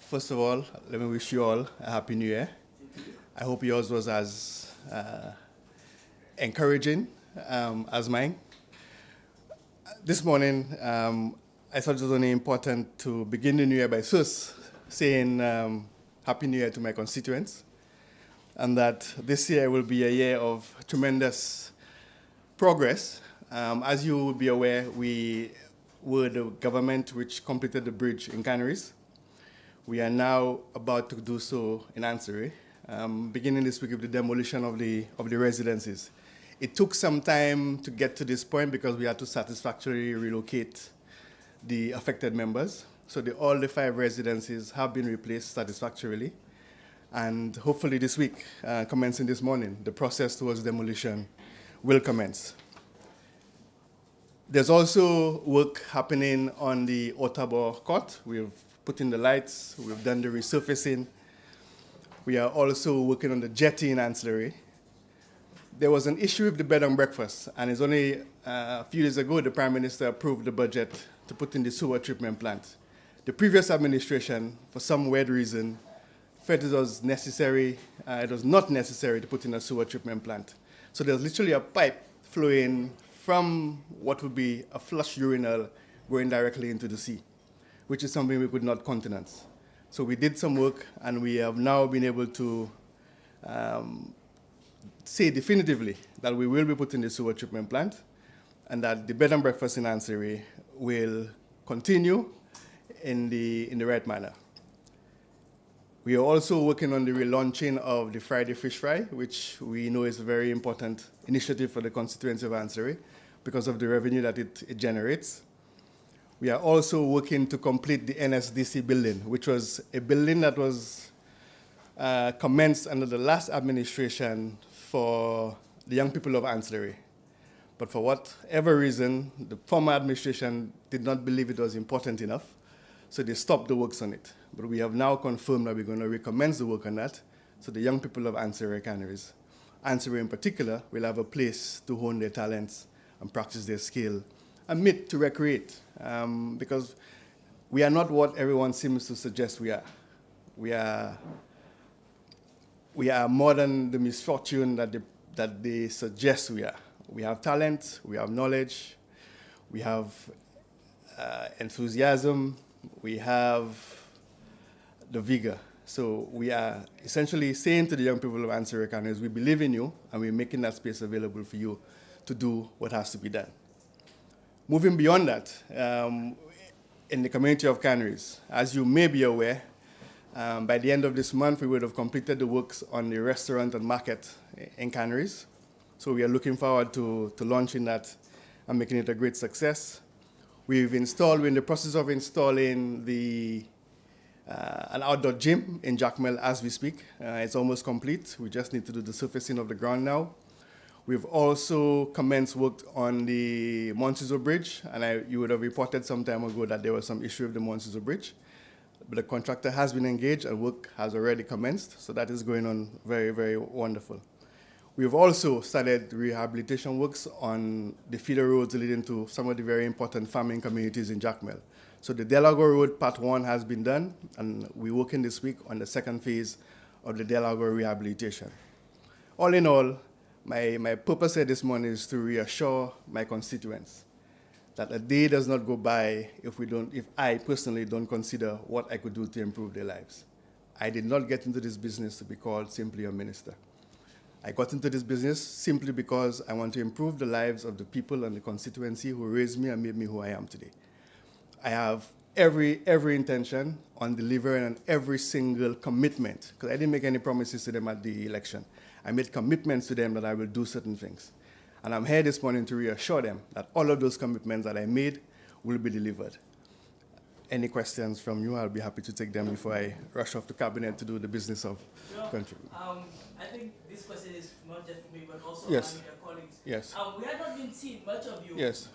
First of all, let me wish you all a Happy New Year. I hope yours was as encouraging as mine. This morning, I thought it was only important to begin the new year by first saying Happy New Year to my constituents, and that this year will be a year of tremendous progress. As you will be aware, we were the government which completed the bridge in Canaries. We are now about to do so in Ansari, beginning this week with the demolition of the residences. It took some time to get to this point because we had to satisfactorily relocate the affected members. So all the 5 residences have been replaced satisfactorily. And hopefully this week, commencing this morning, the process towards demolition will commence. There's also work happening on the Ottawa court. We've put in the lights, we've done the resurfacing. We are also working on the jetty in Ancillary. There was an issue with the bed and breakfast, and it's only a few days ago the Prime Minister approved the budget to put in the sewer treatment plant. The previous administration, for some weird reason, felt it was necessary, it was not necessary to put in a sewer treatment plant. So there's literally a pipe flowing from what would be a flush urinal going directly into the sea, which is something we could not countenance. So we did some work, and we have now been able to say definitively that we will be putting the sewer treatment plant, and that the bed and breakfast in Ansari will continue in the right manner. We are also working on the relaunching of the Friday Fish Fry, which we know is a very important initiative for the constituency of Ansari because of the revenue that it generates. We are also working to complete the NSDC building, which was a building that was commenced under the last administration for the young people of Ancillary. But for whatever reason, the former administration did not believe it was important enough, so they stopped the works on it. But we have now confirmed that we're going to recommence the work on that, so the young people of Ancillary Canaries, Ancillary in particular, will have a place to hone their talents and practice their skill and meet to recreate, because we are not what everyone seems to suggest we are. We are more than the misfortune that they suggest we are. We have talent, we have knowledge, we have enthusiasm, we have the vigor. So we are essentially saying to the young people of Ancillary Canaries, we believe in you, and we're making that space available for you to do what has to be done. Moving beyond that, in the community of Canaries, as you may be aware, by the end of this month, we would have completed the works on the restaurant and market in Canaries. So we are looking forward to launching that and making it a great success. We're in the process of installing an outdoor gym in Jacmel as we speak. It's almost complete. We just need to do the surfacing of the ground now. We've also commenced work on the Montezor Bridge, and you would have reported some time ago that there was some issue with the Montezor Bridge. But the contractor has been engaged and work has already commenced, so that is going on very, very wonderful. We've also started rehabilitation works on the feeder roads leading to some of the very important farming communities in Jacmel. So the Delago Road Part 1 has been done, and we're working this week on the second phase of the Delago rehabilitation. All in all, my purpose here this morning is to reassure my constituents that a day does not go by if I personally don't consider what I could do to improve their lives. I did not get into this business to be called simply a minister. I got into this business simply because I want to improve the lives of the people and the constituency who raised me and made me who I am today. I have every intention on delivering on every single commitment, because I didn't make any promises to them at the election. I made commitments to them that I will do certain things. And I'm here this morning to reassure them that all of those commitments that I made will be delivered. Any questions from you, I'll be happy to take them before I rush off to cabinet to do the business of country. I think this question is not just for me, but also yes. your colleagues. Yes. We have not been seeing much of you yes.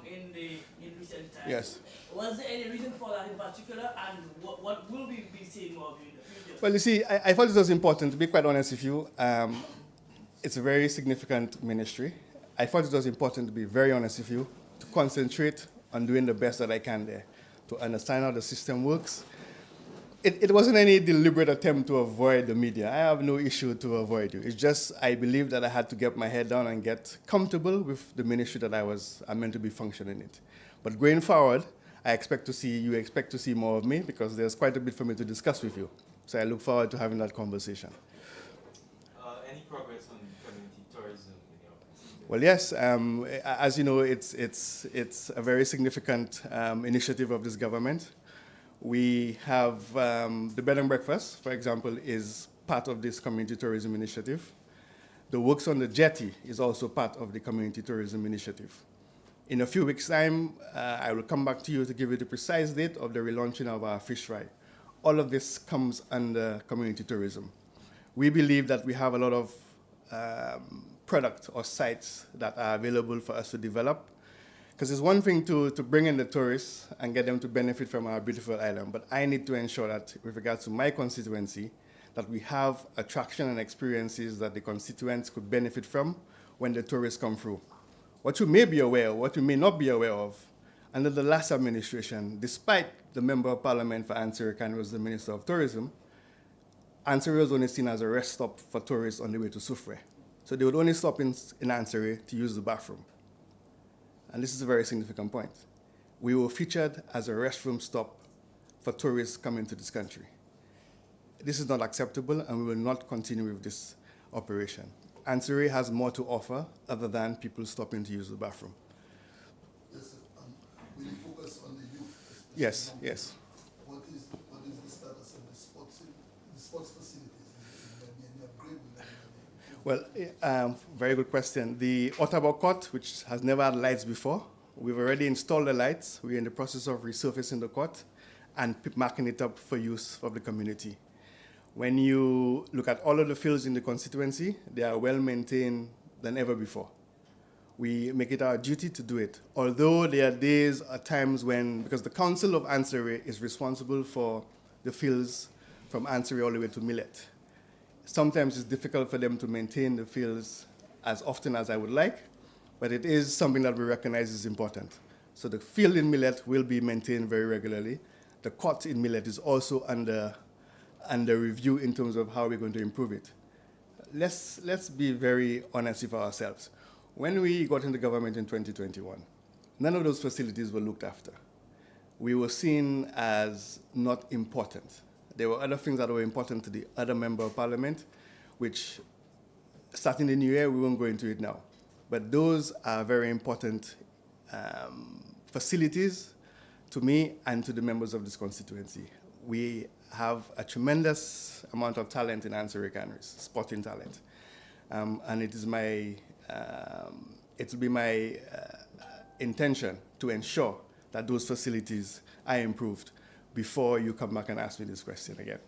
In recent times. Yes. Was there any reason for that in particular, and what will we be seeing more of you in the future? Well, you see, I thought it was important, to be quite honest with you. It's a very significant ministry. I thought it was important, to be very honest with you, to concentrate on doing the best that I can there, to understand how the system works. It wasn't any deliberate attempt to avoid the media. I have no issue to avoid you. It's just I believe that I had to get my head down and get comfortable with the ministry that I'm meant to be functioning in. But going forward, you expect to see more of me because there's quite a bit for me to discuss with you. So I look forward to having that conversation. Any progress on community tourism in your constituency? Well, yes. As you know, it's a very significant initiative of this government. We have the bed and breakfast, for example, is part of this community tourism initiative. The works on the jetty is also part of the community tourism initiative. In a few weeks' time, I will come back to you to give you the precise date of the relaunching of our fish fry. All of this comes under community tourism. We believe that we have a lot of product or sites that are available for us to develop. Because it's one thing to bring in the tourists and get them to benefit from our beautiful island, but I need to ensure that with regards to my constituency, that we have attraction and experiences that the constituents could benefit from when the tourists come through. What you may be aware of, what you may not be aware of, under the last administration, despite the Member of Parliament for Anseri was the Minister of Tourism, Anseri was only seen as a rest stop for tourists on the way to Soufrière. So they would only stop in Anseri to use the bathroom. And this is a very significant point. We were featured as a restroom stop for tourists coming to this country. This is not acceptable, and we will not continue with this operation. Anseri has more to offer other than people stopping to use the bathroom. Yes, will you focus on the youth? Yes, yes. What is the status of the sports facilities? Will there be any upgrade? Well, very good question. The Ottawa court, which has never had lights before, we've already installed the lights. We're in the process of resurfacing the court and marking it up for use of the community. When you look at all of the fields in the constituency, they are well maintained than ever before. We make it our duty to do it. Although there are days or times when, because the Council of Anseri is responsible for the fields from Anseri all the way to Millet. Sometimes it's difficult for them to maintain the fields as often as I would like, but it is something that we recognize is important. So the field in Millet will be maintained very regularly. The court in Millet is also under review in terms of how we're going to improve it. Let's be very honest with ourselves. When we got into government in 2021, none of those facilities were looked after. We were seen as not important. There were other things that were important to the other member of parliament, which starting the new year, we won't go into it now. But those are very important facilities to me and to the members of this constituency. We have a tremendous amount of talent in Anseri canneries, sporting talent. And it is it will be my intention to ensure that those facilities are improved before you come back and ask me this question again.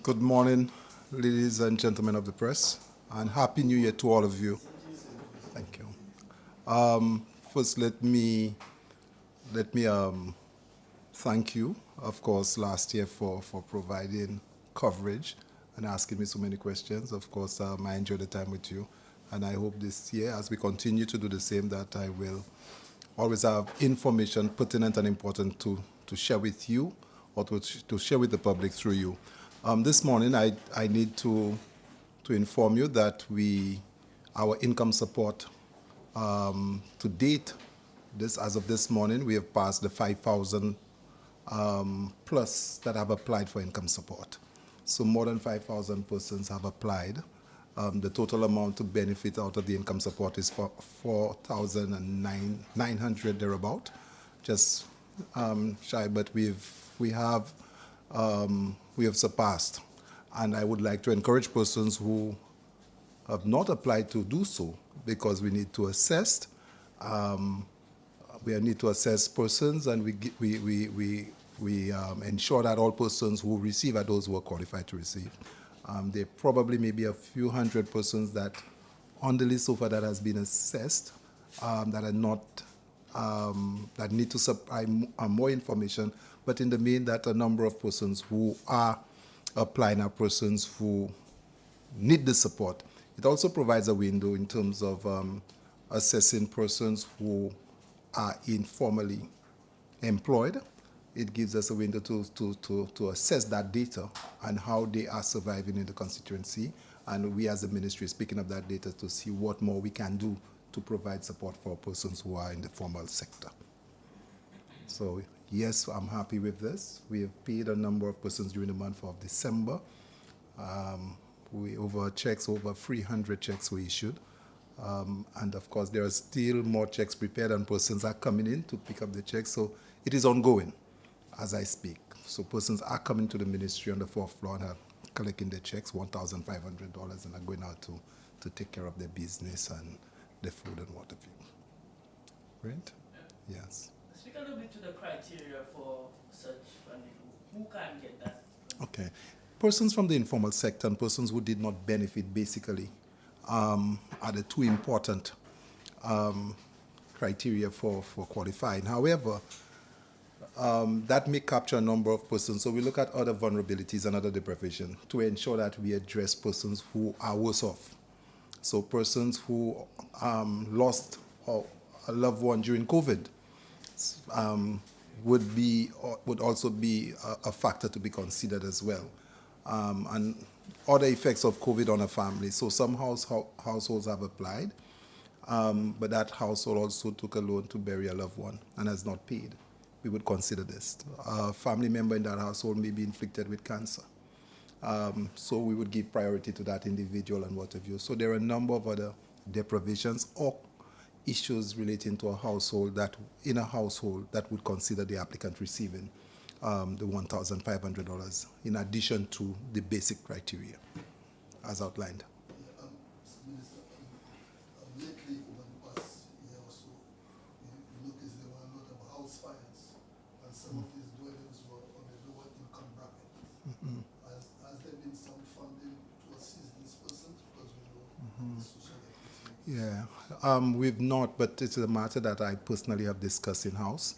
Good morning, ladies and gentlemen of the press, and Happy New Year to all of you. Thank you. First, let me thank you, of course, last year for providing coverage and asking me so many questions. Of course, I enjoyed the time with you, and I hope this year, as we continue to do the same, that I will always have information pertinent and important to share with you or to share with the public through you. This morning, I need to inform you that our income support to date, as of this morning, we have passed the 5,000 plus that have applied for income support. So more than 5,000 persons have applied. The total amount to benefit out of the income support is for 4,900 thereabout, just shy, but we have surpassed. And I would like to encourage persons who have not applied to do so, because we need to assess. We need to assess persons, and we ensure that all persons who receive are those who are qualified to receive. There probably may be a few hundred persons that on the list so far that has been assessed that are not that need to supply more information, but in the main that a number of persons who are applying are persons who need the support. It also provides a window in terms of assessing persons who are informally employed it gives us a window to assess that data and how they are surviving in the constituency. And we as a ministry is picking up that data to see what more we can do to provide support for persons who are in the formal sector. So yes, I'm happy with this. We have paid a number of persons during the month of December. Over 300 checks were issued. And of course, there are still more checks prepared and persons are coming in to pick up the checks. So it is ongoing as I speak. So persons are coming to the ministry on the 4th floor and are collecting their checks, $1,500, and are going out to take care of their business and their food and what have you. Right? Yes. Speak a little bit to the criteria for such funding. Who can get that? Okay. Persons from the informal sector and persons who did not benefit basically are the two important criteria for qualifying. However, that may capture a number of persons. So we look at other vulnerabilities and other deprivation to ensure that we address persons who are worse off. So persons who lost a loved one during COVID would also be a factor to be considered as well. And other effects of COVID on a family. So some households have applied, but that household also took a loan to bury a loved one and has not paid. We would consider this. A family member in that household may be inflicted with cancer. So we would give priority to that individual and what have you. So there are a number of other deprivations or issues relating to a household that would consider the applicant receiving the $1,500 in addition to the basic criteria as outlined. Minister, lately, over the past year or so, we noticed there were a lot of house fires, and some of these dwellings were on a lower income bracket. Has there been some funding to assist these persons? Because we know the social equity. Yeah, we've not, but it's a matter that I personally have discussed in-house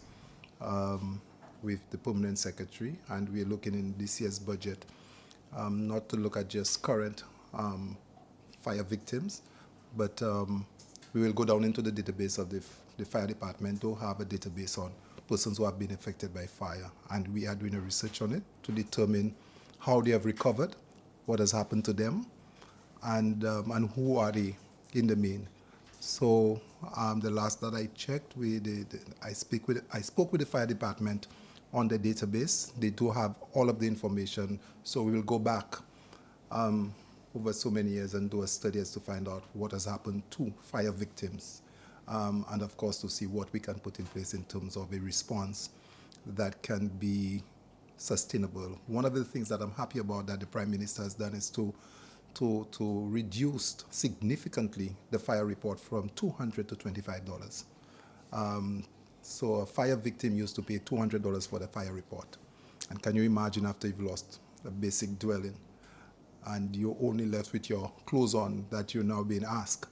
with the permanent secretary, and we're looking in this year's budget not to look at just current fire victims, but we will go down into the database of the fire department to have a database on persons who have been affected by fire, and we are doing a research on it to determine how they have recovered, what has happened to them, and who are they in the main. So the last that I checked, I spoke with the fire department on the database. They do have all of the information, so we will go back over so many years and do a study as to find out what has happened to fire victims, and of course to see what we can put in place in terms of a response that can be sustainable. One of the things that I'm happy about that the Prime Minister has done is to reduce significantly the fire report from $200 to $25. So a fire victim used to pay $200 for the fire report. And can you imagine after you've lost a basic dwelling and you're only left with your clothes on that you're now being asked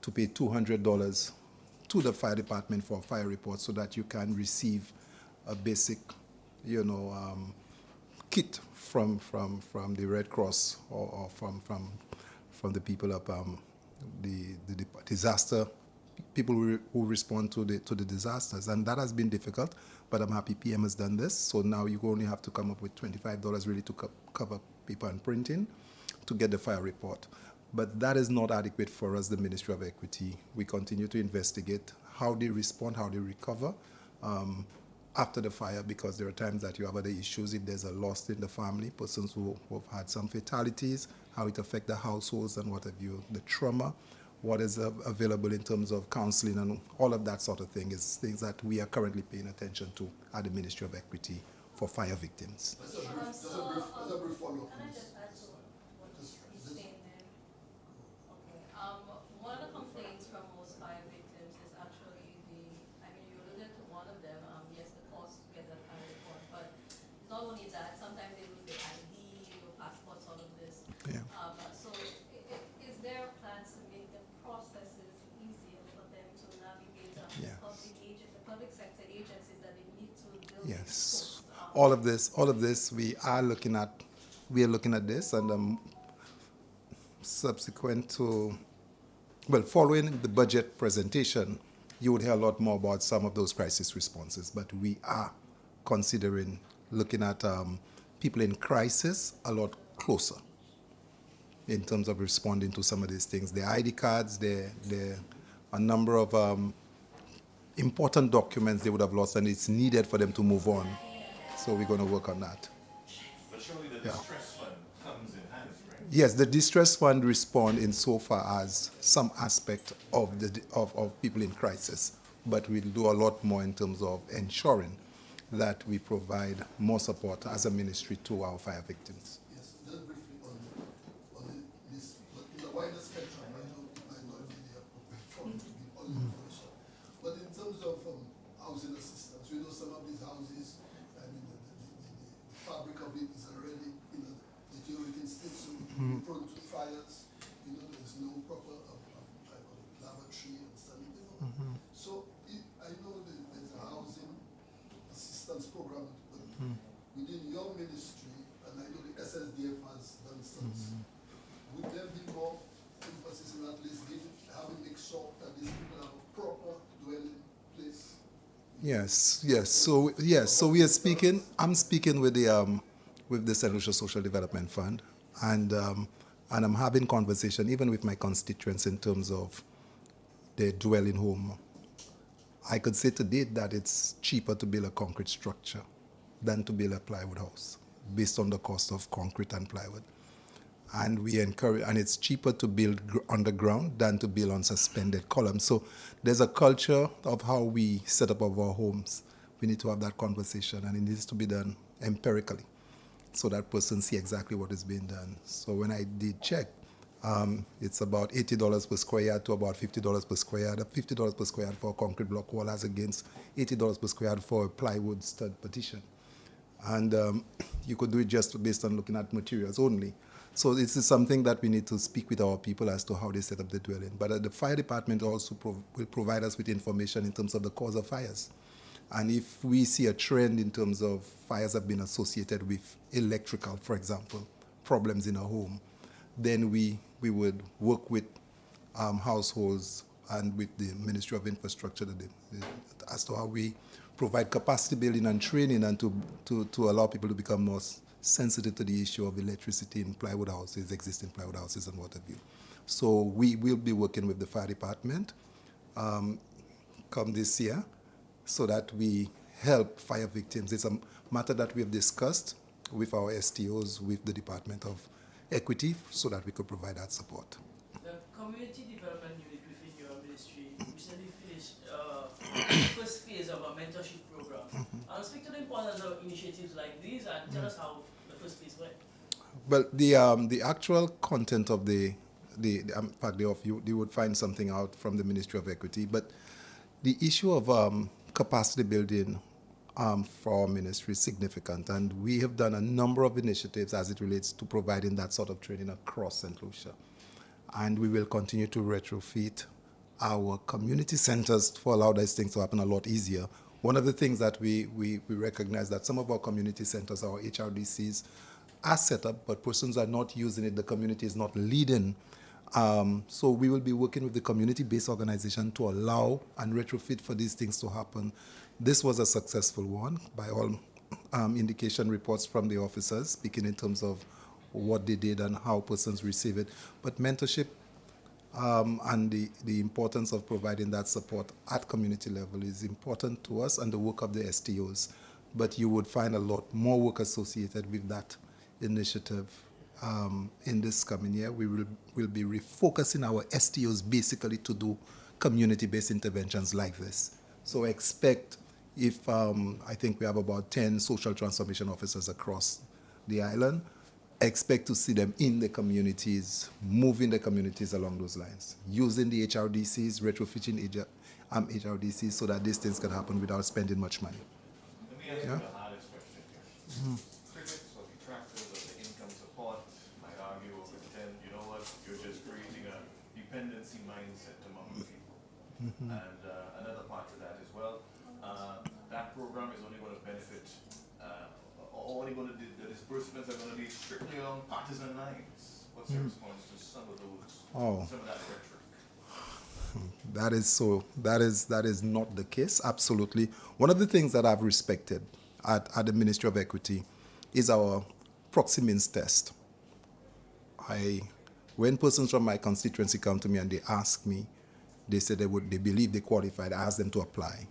to pay $200 to the fire department for a fire report so that you can receive a basic, kit from the Red Cross or from the people of the disaster, people who respond to the disasters, and that has been difficult. But I'm happy PM has done this. So now you only have to come up with $25 really to cover paper and printing to get the fire report. But that is not adequate for us, the Ministry of Equity. We continue to investigate how they respond, how they recover after the fire, because there are times that you have other issues. If there's a loss in the family, persons who have had some fatalities, how it affects the households and what have you, the trauma, what is available in terms of counseling and all of that sort of thing is things that we are currently paying attention to at the Ministry of Equity for fire victims. Just a brief follow-up. Can I just add to what he's saying there? Okay. One of the complaints from most fire victims is actually you alluded to one of them, yes, the cost to get the fire report, but not only that, sometimes they lose their ID, passports, all of this. Yeah. So is there a plan to make the processes easier for them to navigate Yeah. the public sector agencies that they need to deal with? Yes. All of this, we are looking at this, and subsequent to, following the budget presentation, you would hear a lot more about some of those crisis responses. But we are considering looking at people in crisis a lot closer in terms of responding to some of these things. The ID cards, a number of important documents they would have lost, and it's needed for them to move on. So we're going to work on that. But surely the distress fund comes in handy, right? Yes, the distress fund respond insofar as some aspect of people in crisis, but we'll do a lot more in terms of ensuring that we provide more support as a ministry to our fire victims. Yes, just briefly on this, but in the wider spectrum, I know it might not be the appropriate forum to give all the information. But in terms of housing assistance, we know some of these houses, I mean, the fabric of it is already, deteriorating state, so it will be prone to fires. There's no proper type of lavatory and something. So I know that there's a housing assistance program within your ministry, and I know the SSDF has done some. Would there be more emphasis on at least having make sure that these people have a proper dwelling place? Yes. So we are speaking. I'm speaking with the St. Lucia Social Development Fund, and I'm having conversation even with my constituents in terms of their dwelling home. I could say to date that it's cheaper to build a concrete structure than to build a plywood house, based on the cost of concrete and plywood. And we encourage, and it's cheaper to build underground than to build on suspended columns. So there's a culture of how we set up our homes. We need to have that conversation, and it needs to be done empirically, so that person see exactly what is being done. So when I did check, it's about $80 per square yard to about $50 per square yard. $50 per square yard for a concrete block wall as against $80 per square yard for a plywood stud partition. And you could do it just based on looking at materials only. So this is something that we need to speak with our people as to how they set up the dwelling. But the fire department also will provide us with information in terms of the cause of fires. And if we see a trend in terms of fires have been associated with electrical, for example, problems in a home, then we would work with households and with the Ministry of Infrastructure as to how we provide capacity building and training, and to allow people to become more sensitive to the issue of electricity in plywood houses, existing plywood houses, and what have you. So we will be working with the fire department come this year, so that we help fire victims. It's a matter that we have discussed with our STOs, with the Department of Equity, so that we could provide that support. The community development unit within your ministry recently finished the first phase of a mentorship program. Speak to the importance of initiatives like these and tell us how the first phase went. Well, the actual content of you would find something out from the Ministry of Equity, but the issue of capacity building for our ministry is significant, and we have done a number of initiatives as it relates to providing that sort of training across St. Lucia. And we will continue to retrofit our community centers to allow these things to happen a lot easier. One of the things that we recognize that some of our community centers, our HRDCs, are set up, but persons are not using it, the community is not leading. So we will be working with the community-based organization to allow and retrofit for these things to happen. This was a successful one by all indication reports from the officers, speaking in terms of what they did and how persons receive it. But mentorship and the importance of providing that support at community level is important to us and the work of the STOs. But you would find a lot more work associated with that initiative in this coming year. We will be refocusing our STOs basically to do community-based interventions like this. So expect, if I think we have about 10 social transformation officers across the island, expect to see them in the communities, moving the communities along those lines, using the HRDCs, retrofitting HRDCs so that these things can happen without spending much money. Let me ask you the hardest question here. Critics or detractors of the income support might argue or pretend, you know what, you're just creating a dependency mindset among people. And another part to that as well, that program is only going to benefit, the disbursements are going to be strictly along partisan lines. What's your response to some of that rhetoric? That is not the case, absolutely. One of the things that I've respected at the Ministry of Equity is our proxy means test. When persons from my constituency come to me and they ask me, they say they believe they qualified, I ask them to apply.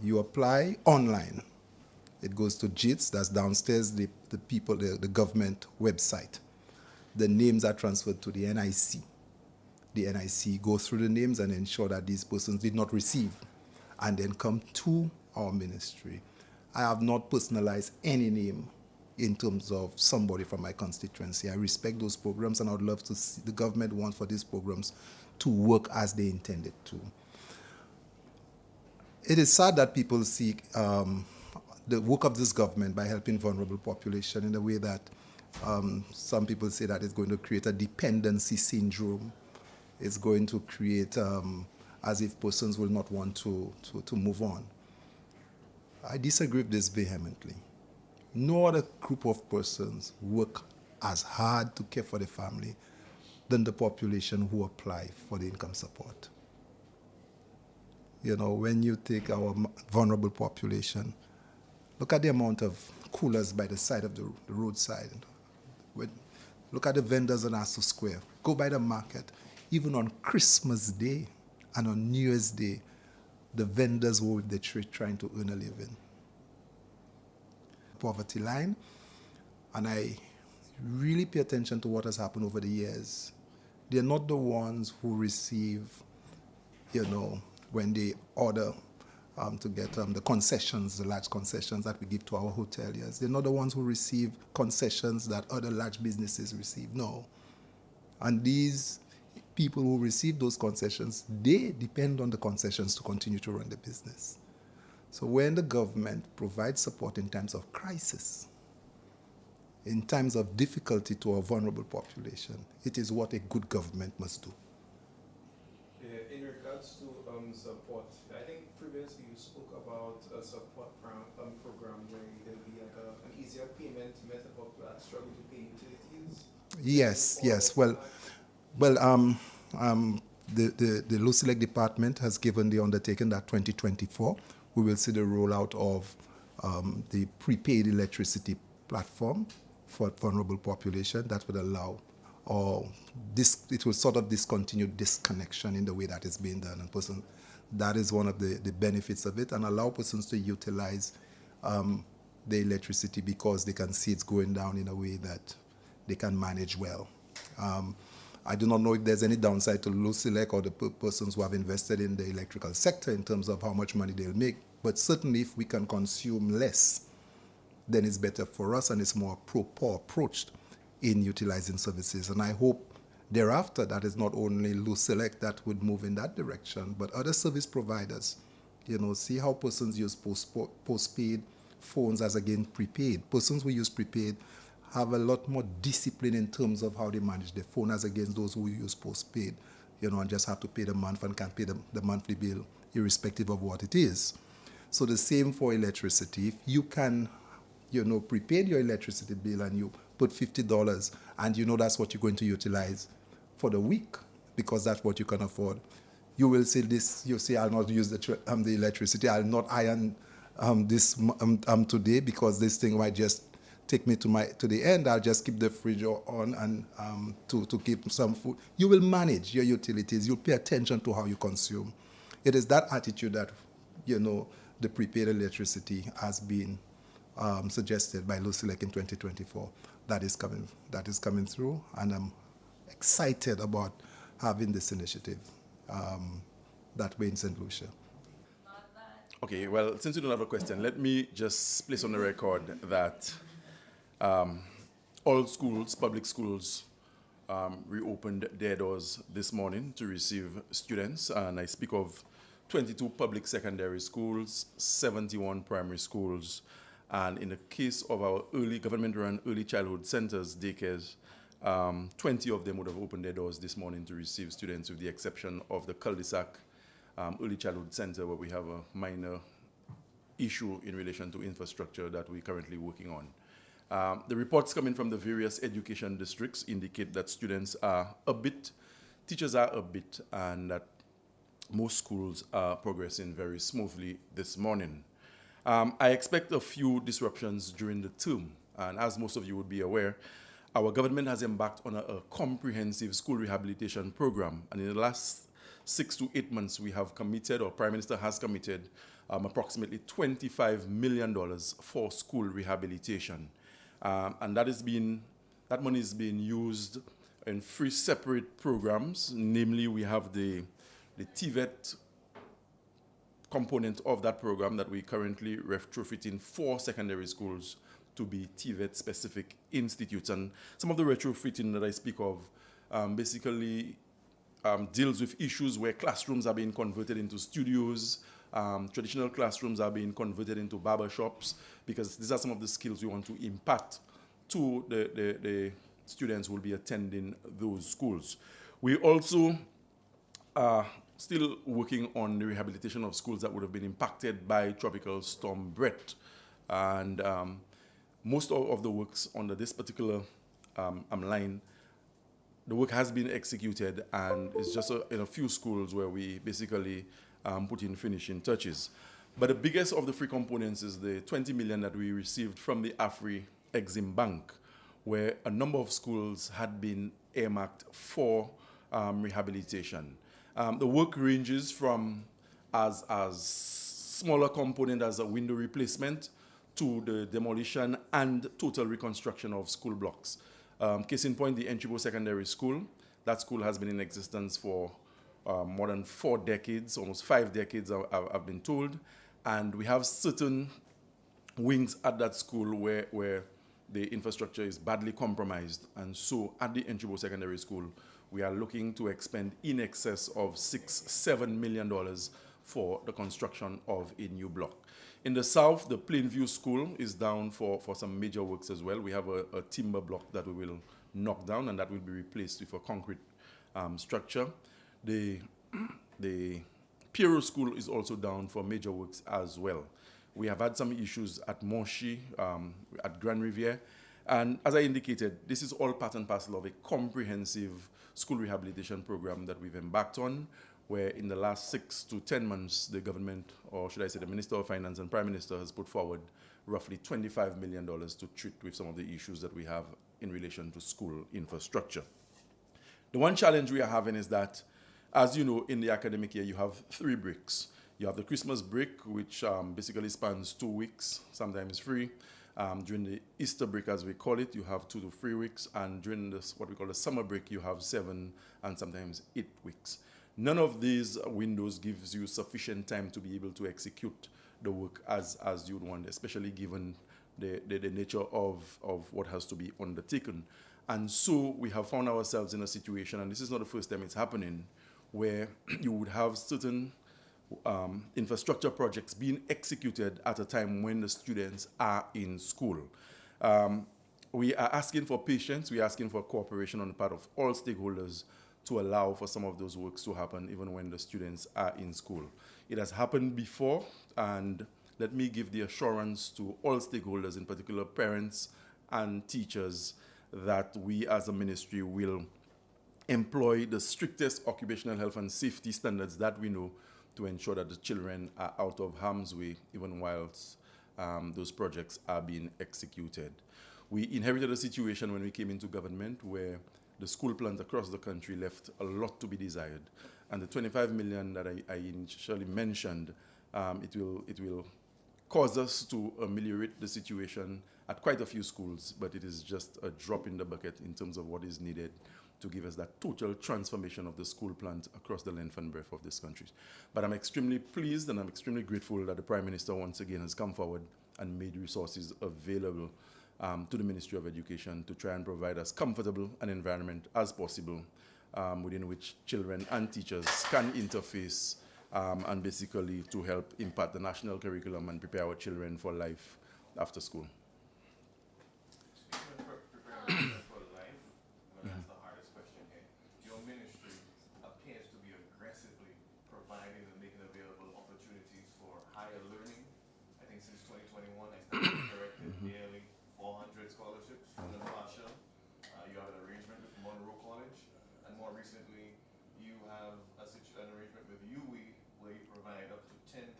You apply online. It goes to JITS, that's downstairs, the government website. The names are transferred to the NIC. The NIC goes through the names and ensure that these persons did not receive, and then come to our ministry. I have not personalized any name in terms of somebody from my constituency. I respect those programs, and I would love to see the government want for these programs to work as they intended to. It is sad that people seek the work of this government by helping vulnerable population in a way that some people say that it's going to create a dependency syndrome. It's going to create as if persons will not want to move on. I disagree with this vehemently. No other group of persons work as hard to care for the family than the population who apply for the income support. You know, when you take our vulnerable population, look at the amount of coolers by the side of the roadside. Look at the vendors on Aso Square. Go by the market. Even on Christmas Day and on New Year's Day, the vendors were with the trade trying to earn a living. Poverty line, and I really pay attention to what has happened over the years. They're not the ones who receive, you know, when they order to get the concessions, the large concessions that we give to our hoteliers. They're not the ones who receive concessions that other large businesses receive. No. And these people who receive those concessions, they depend on the concessions to continue to run the business. So when the government provides support in times of crisis, in times of difficulty to a vulnerable population, it is what a good government must do. In regards to support, I think previously you spoke about a support program where there will be like an easier payment method for that struggle to pay utilities. Yes. Well, the Lucelec department has given the undertaking that 2024 we will see the rollout of the prepaid electricity platform for vulnerable population that would allow, it will sort of discontinue disconnection in the way that is being done. And that is one of the benefits of it, and allow persons to utilize the electricity because they can see it's going down in a way that they can manage well. I do not know if there's any downside to Lucelec or the persons who have invested in the electrical sector in terms of how much money they'll make, but certainly if we can consume less, then it's better for us and it's more proper approached in utilizing services. And I hope thereafter that is not only Lucelec that would move in that direction, but other service providers, you know, see how persons use postpaid phones as again prepaid. Persons who use prepaid have a lot more discipline in terms of how they manage their phone as against those who use postpaid, you know, and just have to pay the month and can pay the monthly bill irrespective of what it is. So the same for electricity. If you can, you know, prepaid your electricity bill and you put $50 and you know that's what you're going to utilize for the week because that's what you can afford, you will say this, you say, I'll not use the electricity, I'll not iron this today because this thing might just take me to the end. I'll just keep the fridge on and to keep some food. You will manage your utilities. You'll pay attention to how you consume. It is that attitude that, you know, the prepaid electricity has been suggested by Lucelec in 2024. That is coming through, and I'm excited about having this initiative that way in St. Lucia. Okay, well, since you don't have a question, let me just place on the record that all schools, public schools, reopened their doors this morning to receive students, and I speak of 22 public secondary schools, 71 primary schools, and in the case of our government-run early childhood centers, daycares, 20 of them would have opened their doors this morning to receive students, with the exception of the cul-de-sac early childhood center, where we have a minor issue in relation to infrastructure that we're currently working on. The reports coming from the various education districts indicate that students are a bit, teachers are a bit, and that most schools are progressing very smoothly this morning. I expect a few disruptions during the term, and as most of you would be aware, our government has embarked on a comprehensive school rehabilitation program, and in the last 6 to 8 months, we have committed, or Prime Minister has committed, approximately $25 million for school rehabilitation, and that money is being used in 3 separate programs. Namely, we have the TVET component of that program that we currently retrofitting 4 secondary schools to be TVET specific institutes. And some of the retrofitting that I speak of basically deals with issues where classrooms are being converted into studios, traditional classrooms are being converted into barber shops, because these are some of the skills we want to impart to the students who will be attending those schools. We also are still working on the rehabilitation of schools that would have been impacted by Tropical Storm Brett. And most of the works under this particular line, the work has been executed, and it's just in a few schools where we basically put in finishing touches. But the biggest of the 3 components is the 20 million that we received from the AFRI Exim Bank, where a number of schools had been earmarked for rehabilitation. The work ranges from as smaller component as a window replacement to the demolition and total reconstruction of school blocks. Case in point, the Enchibo Secondary School. That school has been in existence for more than 4 decades, almost 5 decades, I've been told. And we have certain wings at that school where the infrastructure is badly compromised. And so at the Enchibo Secondary School, we are looking to expend in excess of $6-7 million for the construction of a new block. In the south, the Plainview School is down for some major works as well. We have a timber block that we will knock down, and that will be replaced with a concrete structure. The Piero School is also down for major works as well. We have had some issues at Moshi, at Grand Riviere, and as I indicated, this is all part and parcel of a comprehensive school rehabilitation program that we've embarked on, where in the last 6 to 10 months, the government, or should I say the Minister of Finance and Prime Minister, has put forward roughly $25 million to treat with some of the issues that we have in relation to school infrastructure. The one challenge we are having is that, as you know, in the academic year, you have 3 breaks. You have the Christmas break, which basically spans 2 weeks, sometimes 3. During the Easter break, as we call it, you have 2 to 3 weeks. And during this, what we call the summer break, you have 7 and sometimes 8 weeks. None of these windows gives you sufficient time to be able to execute the work as you would want, especially given the nature of what has to be undertaken. And so we have found ourselves in a situation, and this is not the first time it's happening, where you would have certain infrastructure projects being executed at a time when the students are in school. We are asking for patience, we are asking for cooperation on the part of all stakeholders to allow for some of those works to happen even when the students are in school. It has happened before, and let me give the assurance to all stakeholders, in particular parents and teachers, that we as a ministry will employ the strictest occupational health and safety standards that we know to ensure that the children are out of harm's way even whilst those projects are being executed. We inherited a situation when we came into government where the school plant across the country left a lot to be desired. And the 25 million that I initially mentioned, it will cause us to ameliorate the situation at quite a few schools, but it is just a drop in the bucket in terms of what is needed to give us that total transformation of the school plant across the length and breadth of this country. But I'm extremely pleased and I'm extremely grateful that the Prime Minister once again has come forward and made resources available to the Ministry of Education to try and provide as comfortable an environment as possible within which children and teachers can interface and basically to help impart the national curriculum and prepare our children for life after school. Preparing for life, that's the hardest question here. Your ministry appears to be aggressively providing and making available opportunities for higher learning. I think since 2021, I started directed nearly 400 scholarships from the partial. You have an arrangement with Monroe College, and more recently, you have an arrangement with UWI where you provide up to $10,000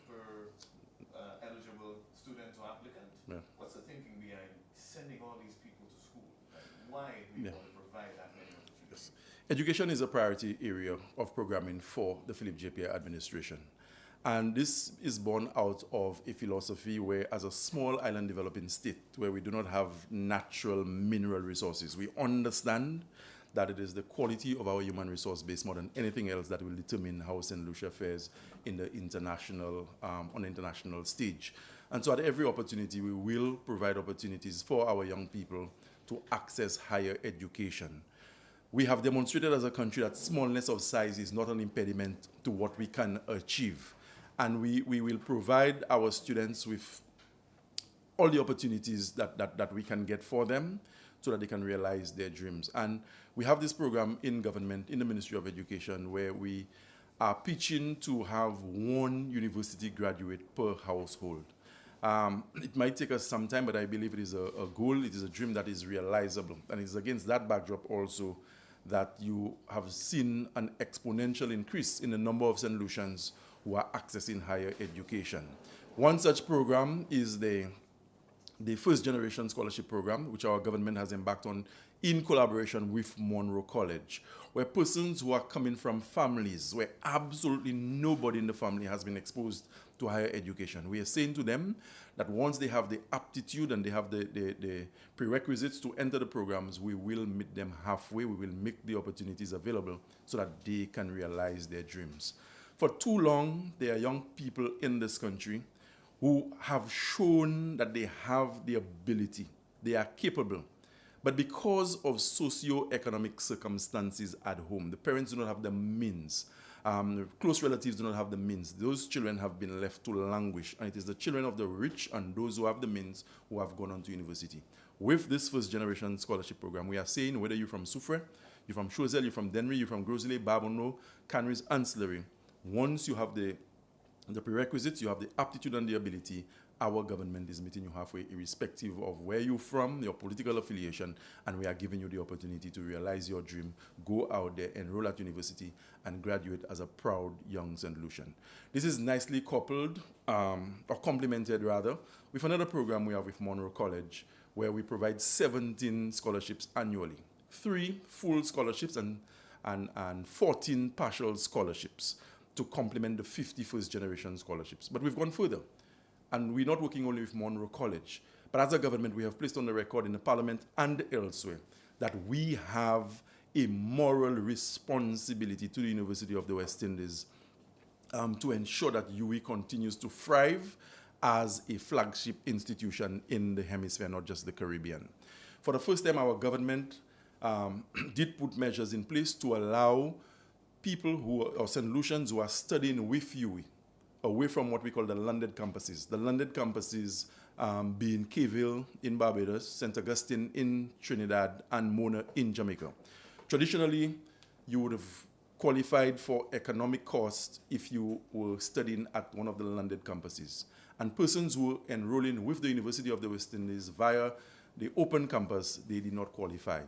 per applicant? Yeah. What's the thinking behind sending all these people to school? Like, why do we Yeah. want to provide that many opportunities? Education is a priority area of programming for the Philip JPI administration. And this is born out of a philosophy where, as a small island developing state, where we do not have natural mineral resources, we understand that it is the quality of our human resource base more than anything else that will determine how St. Lucia fares in the international, on the international stage. And so at every opportunity, we will provide opportunities for our young people to access higher education. We have demonstrated as a country that smallness of size is not an impediment to what we can achieve. And we will provide our students with all the opportunities that we can get for them so that they can realize their dreams. And we have this program in government, in the Ministry of Education, where we are pitching to have one university graduate per household. It might take us some time, but I believe it is a goal, it is a dream that is realizable. And it's against that backdrop also that you have seen an exponential increase in the number of St. Lucians who are accessing higher education. One such program is the First Generation Scholarship Program, which our government has embarked on in collaboration with Monroe College, where persons who are coming from families where absolutely nobody in the family has been exposed to higher education, we are saying to them that once they have the aptitude and they have the prerequisites to enter the programs, we will meet them halfway, we will make the opportunities available so that they can realize their dreams. For too long, there are young people in this country who have shown that they have the ability, they are capable. But because of socio-economic circumstances at home, the parents do not have the means, close relatives do not have the means, those children have been left to languish. And it is the children of the rich and those who have the means who have gone on to university. With this First Generation Scholarship Program, we are saying whether you're from Soufrière, you're from Choiseul, you're from Dennery, you're from Grosley, Barbono, Canries, Ancillary, once you have the prerequisites, you have the aptitude and the ability, our government is meeting you halfway, irrespective of where you're from, your political affiliation, and we are giving you the opportunity to realize your dream, go out there, enroll at university, and graduate as a proud young St. Lucian. This is nicely coupled, or complemented rather, with another program we have with Monroe College, where we provide 17 scholarships annually. 3 full scholarships and 14 partial scholarships to complement the 50 first generation scholarships. But we've gone further. And we're not working only with Monroe College. But as a government, we have placed on the record in the Parliament and elsewhere that we have a moral responsibility to the University of the West Indies to ensure that UE continues to thrive as a flagship institution in the hemisphere, not just the Caribbean. For the first time, our government did put measures in place to allow people or St. Lucians who are studying with UE away from what we call the landed campuses. The landed campuses being Cayville in Barbados, St. Augustine in Trinidad, and Mona in Jamaica. Traditionally, you would have qualified for economic cost if you were studying at one of the landed campuses. And persons who were enrolling with the University of the West Indies via the open campus, they did not qualify.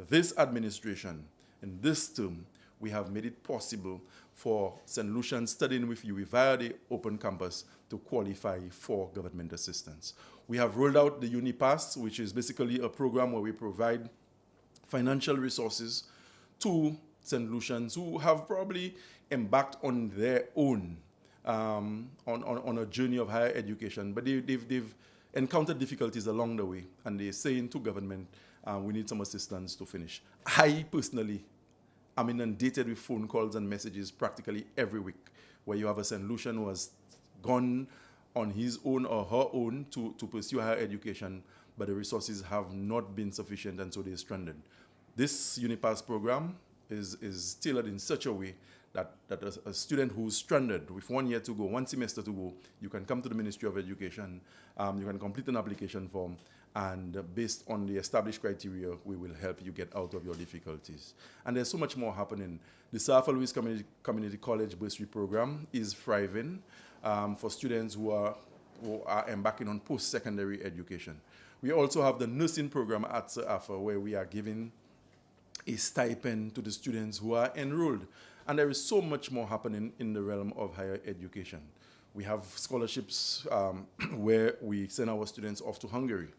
This administration, in this term, we have made it possible for St. Lucians studying with UE via the open campus to qualify for government assistance. We have rolled out the UniPass, which is basically a program where we provide financial resources to St. Lucians who have probably embarked on their own on a journey of higher education, but they've encountered difficulties along the way, and they're saying to government, we need some assistance to finish. I personally am inundated with phone calls and messages practically every week, where you have a St. Lucian who has gone on his own or her own to pursue higher education, but the resources have not been sufficient, and so they're stranded. This UniPass program is tailored in such a way that a student who's stranded with 1 year to go, 1 semester to go, you can come to the Ministry of Education, you can complete an application form, and based on the established criteria, we will help you get out of your difficulties. And there's so much more happening. The South Louis Community College bursary program is thriving for students who are embarking on post-secondary education. We also have the nursing program at SAFA, where we are giving a stipend to the students who are enrolled. And there is so much more happening in the realm of higher education. We have scholarships where we send our students off to Hungary.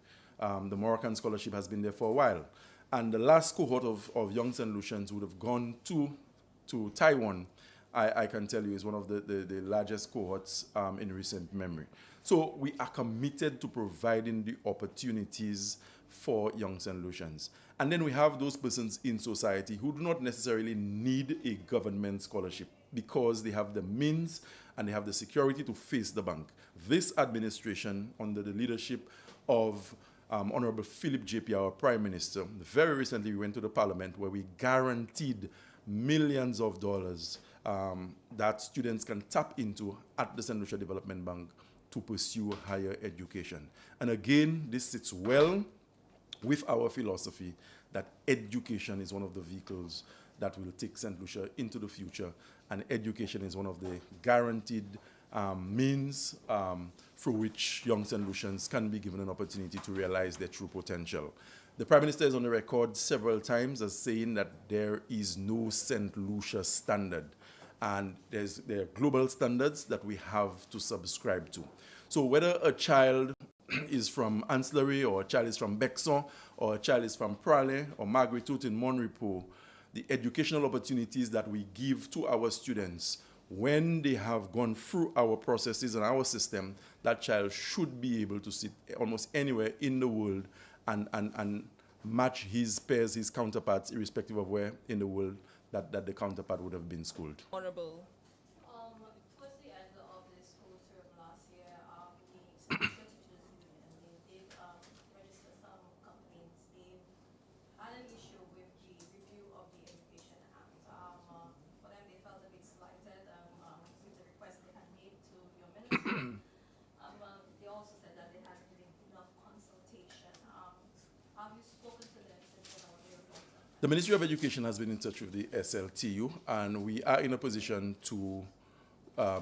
The Moroccan scholarship has been there for a while. And the last cohort of young St. Lucians would have gone to Taiwan, I can tell you, is one of the largest cohorts in recent memory. So we are committed to providing the opportunities for young St. Lucians. And then we have those persons in society who do not necessarily need a government scholarship because they have the means and they have the security to face the bank. This administration, under the leadership of Honorable Philip J.P., our Prime Minister, very recently we went to the Parliament where we guaranteed millions of dollars that students can tap into at the St. Lucia Development Bank to pursue higher education. And again, this sits well with our philosophy that education is one of the vehicles that will take St. Lucia into the future, and education is one of the guaranteed means through which young St. Lucians can be given an opportunity to realize their true potential. The Prime Minister is on the record several times as saying that there is no St. Lucia standard, and there are global standards that we have to subscribe to. So whether a child is from Ancillary, or a child is from Bexon, or a child is from Prale, or Margaret Tooth in Monrepo, the educational opportunities that we give to our students when they have gone through our processes and our system, that child should be able to sit almost anywhere in the world and match his peers, his counterparts, irrespective of where in the world that the counterpart would have been schooled. Honorable. Towards the end of this school term last year, the St. Lucia Teachers Union, they did register some complaints. They had an issue with the review of the Education Act. For them, they felt a bit slighted with the request they had made to your ministry. They also said that they hadn't been enough consultation. Have you spoken to them since then, or their views? The Ministry of Education has been in touch with the SLTU, and we are in a position to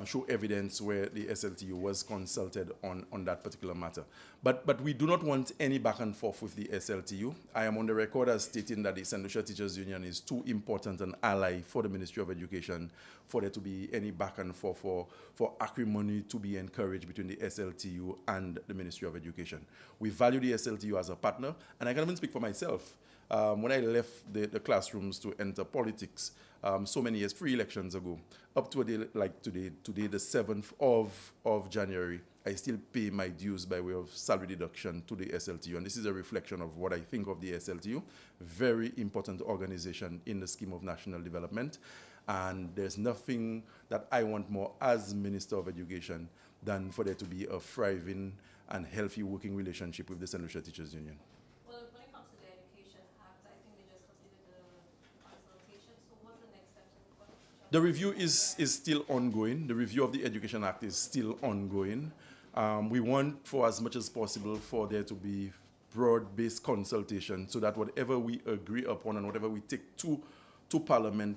show evidence where the SLTU was consulted on that particular matter. But we do not want any back and forth with the SLTU. I am on the record as stating that the St. Lucia Teachers Union is too important an ally for the Ministry of Education for there to be any back and forth for acrimony to be encouraged between the SLTU and the Ministry of Education. We value the SLTU as a partner, and I can even speak for myself. When I left the classrooms to enter politics so many years, 3 elections ago, up to a day like today, the 7th of January, I still pay my dues by way of salary deduction to the SLTU. And this is a reflection of what I think of the SLTU. Very important organization in the scheme of national development. And there's nothing that I want more as Minister of Education than for there to be a thriving and healthy working relationship with the St. Lucia Teachers Union. The review is still ongoing. The review of the Education Act is still ongoing. We want, for as much as possible, for there to be broad-based consultation so that whatever we agree upon and whatever we take to Parliament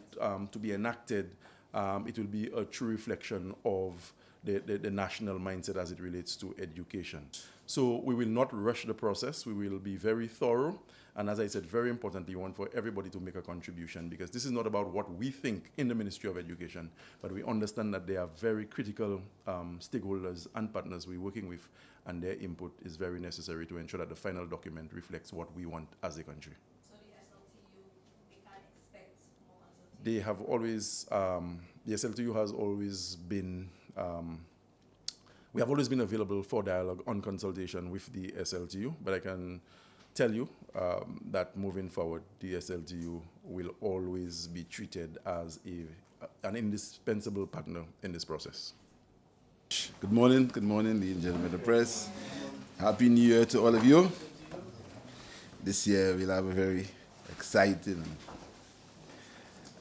to be enacted, it will be a true reflection of the national mindset as it relates to education. So we will not rush the process. We will be very thorough. And as I said, very importantly, we want for everybody to make a contribution, because this is not about what we think in the Ministry of Education, but we understand that they are very critical stakeholders and partners we're working with, and their input is very necessary to ensure that the final document reflects what we want as a country. So the SLTU, they can expect more consultation? They have always, the SLTU has always been, we have always been available for dialogue on consultation with the SLTU, but I can tell you that moving forward, the SLTU will always be treated as an indispensable partner in this process. Good morning, ladies and gentlemen of the press. Happy New Year to all of you. This year we'll have a very exciting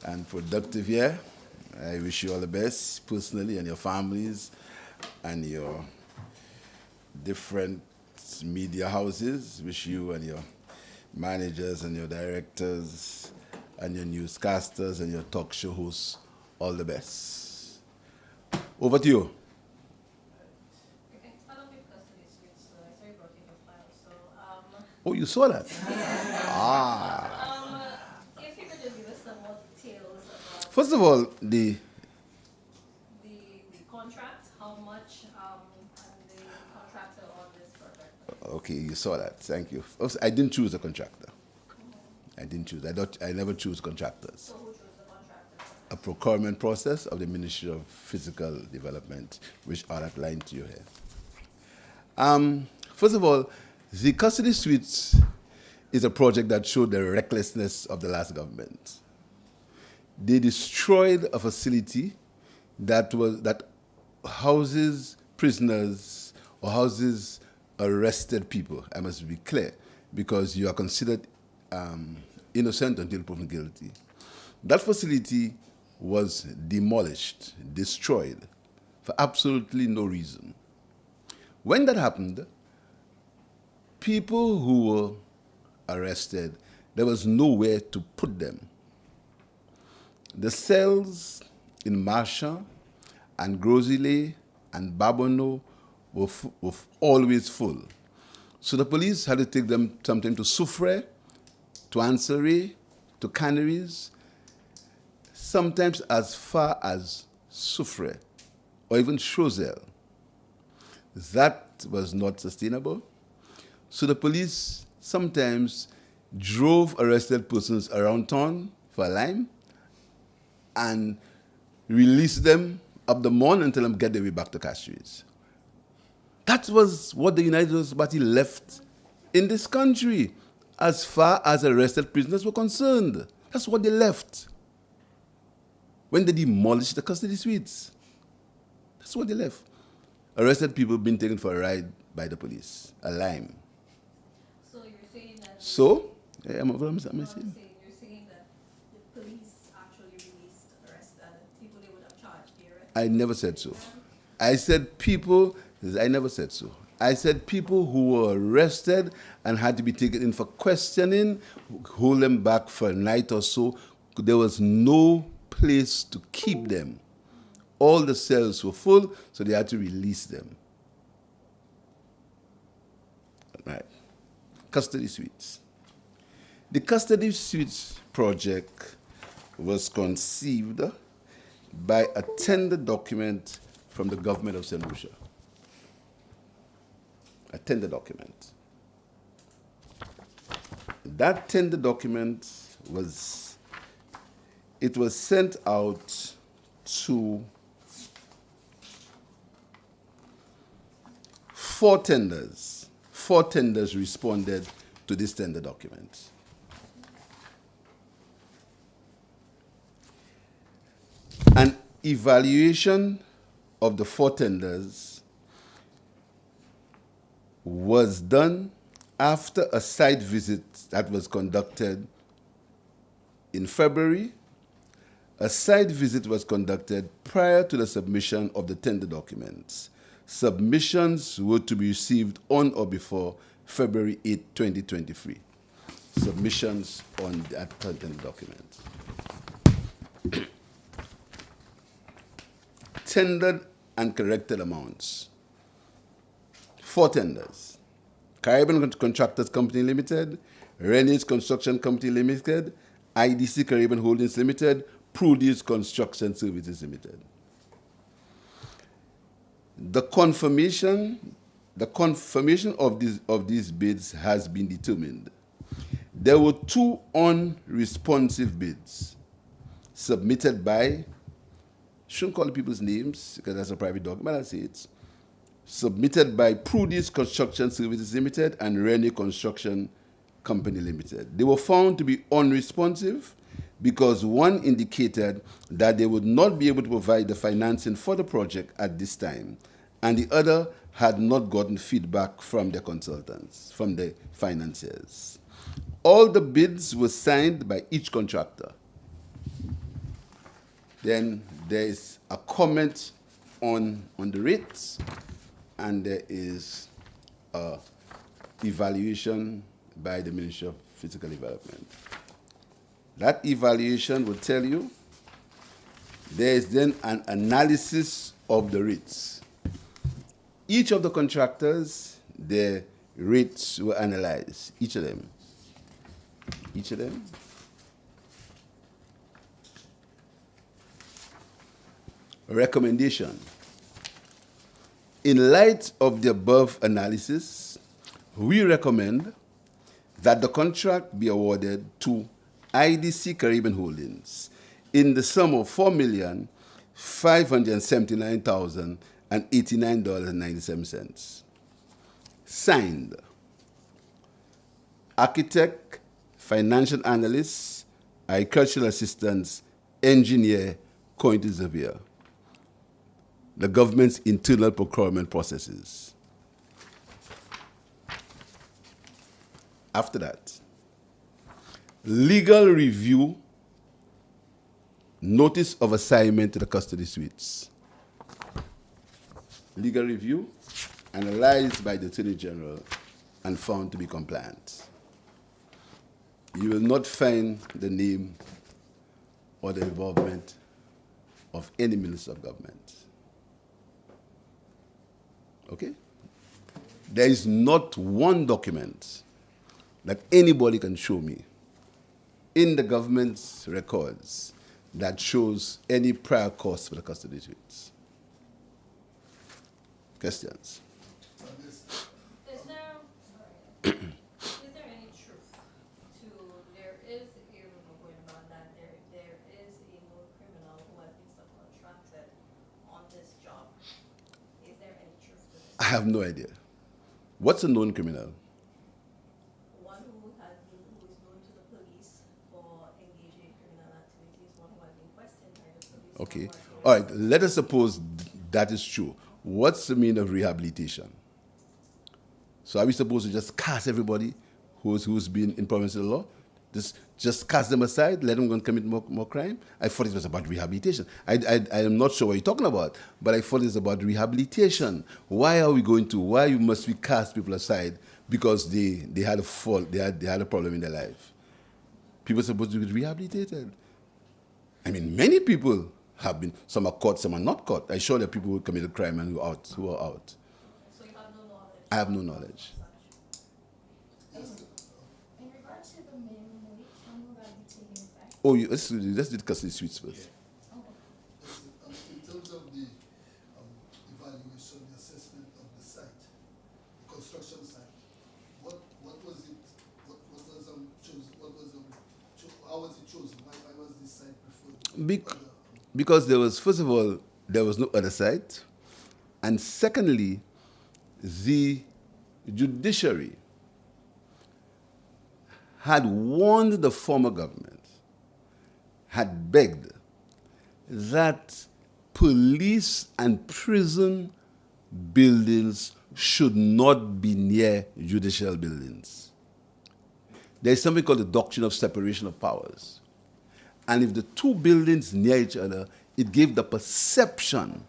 and productive year. I wish you all the best, personally, and your families, and your different media houses. Wish you and your managers and your directors and your newscasters and your talk show hosts all the best. Over to you. Okay, follow me because I saw you brought in your file. Oh, you saw that? If you could just give us some more details about First of all, the the contract, how much much and the contractor on this project? Okay, you saw that. Thank you. Also, I didn't choose a contractor. I didn't choose. I never choose contractors. So who chose the contractor? A procurement process of the Ministry of Physical Development, which are outlined to you here. First of all, the custody suites is a project that showed the recklessness of the last government. They destroyed a facility that houses prisoners or houses arrested people. I must be clear, because you are considered innocent until proven guilty. That facility was demolished, destroyed, for absolutely no reason. When that happened, people who were arrested, there was nowhere to put them. The cells in Marsha and Grosile and Babono were always full. So the police had to take them sometimes to Soufrière, to Anseray, to Canaries, sometimes as far as Soufrière or even Choiseul. That was not sustainable. So the police sometimes drove arrested persons around town for a lime and released them up the morning until them get their way back to Castries. That was what the United States Party left in this country as far as arrested prisoners were concerned. That's what they left when they demolished the custody suites. That's what they left. Arrested people being taken for a ride by the police, a lime. So you're saying that... So, I'm saying. You're saying that the police actually released arrested people they would have charged the arrested? I never said so. I said people, I never said so. I said people who were arrested and had to be taken in for questioning, hold them back for a night or so. There was no place to keep them. All the cells were full, so they had to release them. Right. Custody suites. The custody suites project was conceived by a tender document from the government of St. Lucia. A tender document. That tender document was sent out to 4 tenders. 4 tenders responded to this tender document. An evaluation of the 4 tenders was done after a site visit that was conducted in February. A site visit was conducted prior to the submission of the tender documents. Submissions were to be received on or before February 8, 2023. Submissions on that tender document. Tendered and corrected amounts. 4 tenders. Caribbean Contractors Company Limited, Rene's Construction Company Limited, IDC Caribbean Holdings Limited, Prudy's Construction Services Limited. The confirmation of these bids has been determined. There were 2 unresponsive bids submitted by, shouldn't call people's names because that's a private document, I'll say it. Submitted by Prudy's Construction Services Limited and Rene Construction Company Limited. They were found to be unresponsive because one indicated that they would not be able to provide the financing for the project at this time, and the other had not gotten feedback from their consultants, from the financiers. All the bids were signed by each contractor. Then there is a comment on the rates, and there is an evaluation by the Ministry of Physical Development. That evaluation will tell you there is then an analysis of the rates. Each of the contractors, their rates were analyzed, each of them. Each of them. A recommendation. In light of the above analysis, we recommend that the contract be awarded to IDC Caribbean Holdings in the sum of $4,579,089.97. Signed, architect, financial analyst, agricultural assistants, engineer, quantity surveyor. The government's internal procurement processes. After that, legal review, notice of assignment to the custody suites. Legal review, analyzed by the Attorney General and found to be compliant. You will not find the name or the involvement of any minister of government. Okay? There is not one document that anybody can show me in the government's records that shows any prior costs for the custody suites. Questions? Is there any truth to, there is a rumor going about that there is a known criminal who has been subcontracted on this job? Is there any truth to this? I have no idea. What's a known criminal? One who is known to the police for engaging in criminal activities, one who has been questioned by the police. Okay. All right. Let us suppose that is true. What's the meaning of rehabilitation? So are we supposed to just cast everybody who's been in province of the law? Just cast them aside, let them go and commit more crime? I thought it was about rehabilitation. I am not sure what you're talking about, but I thought it's about rehabilitation. Why must we cast people aside because they had a fault, they had a problem in their life? People are supposed to be rehabilitated. I mean, many people have been, some are caught, some are not caught. I sure there are people who committed crime and who are out. So you have no knowledge? I have no knowledge. In regards to the minimum wage, when will that be taking effect? Oh, let's do the custody suites first. In terms of the evaluation, the assessment of the site, the construction site, what was it? What was chosen? How was it chosen? Why was this site preferred? Because first of all, there was no other site, and secondly, the judiciary had warned the former government, had begged that police and prison buildings should not be near judicial buildings. There is something called the doctrine of separation of powers. And if the two buildings near each other, it gave the perception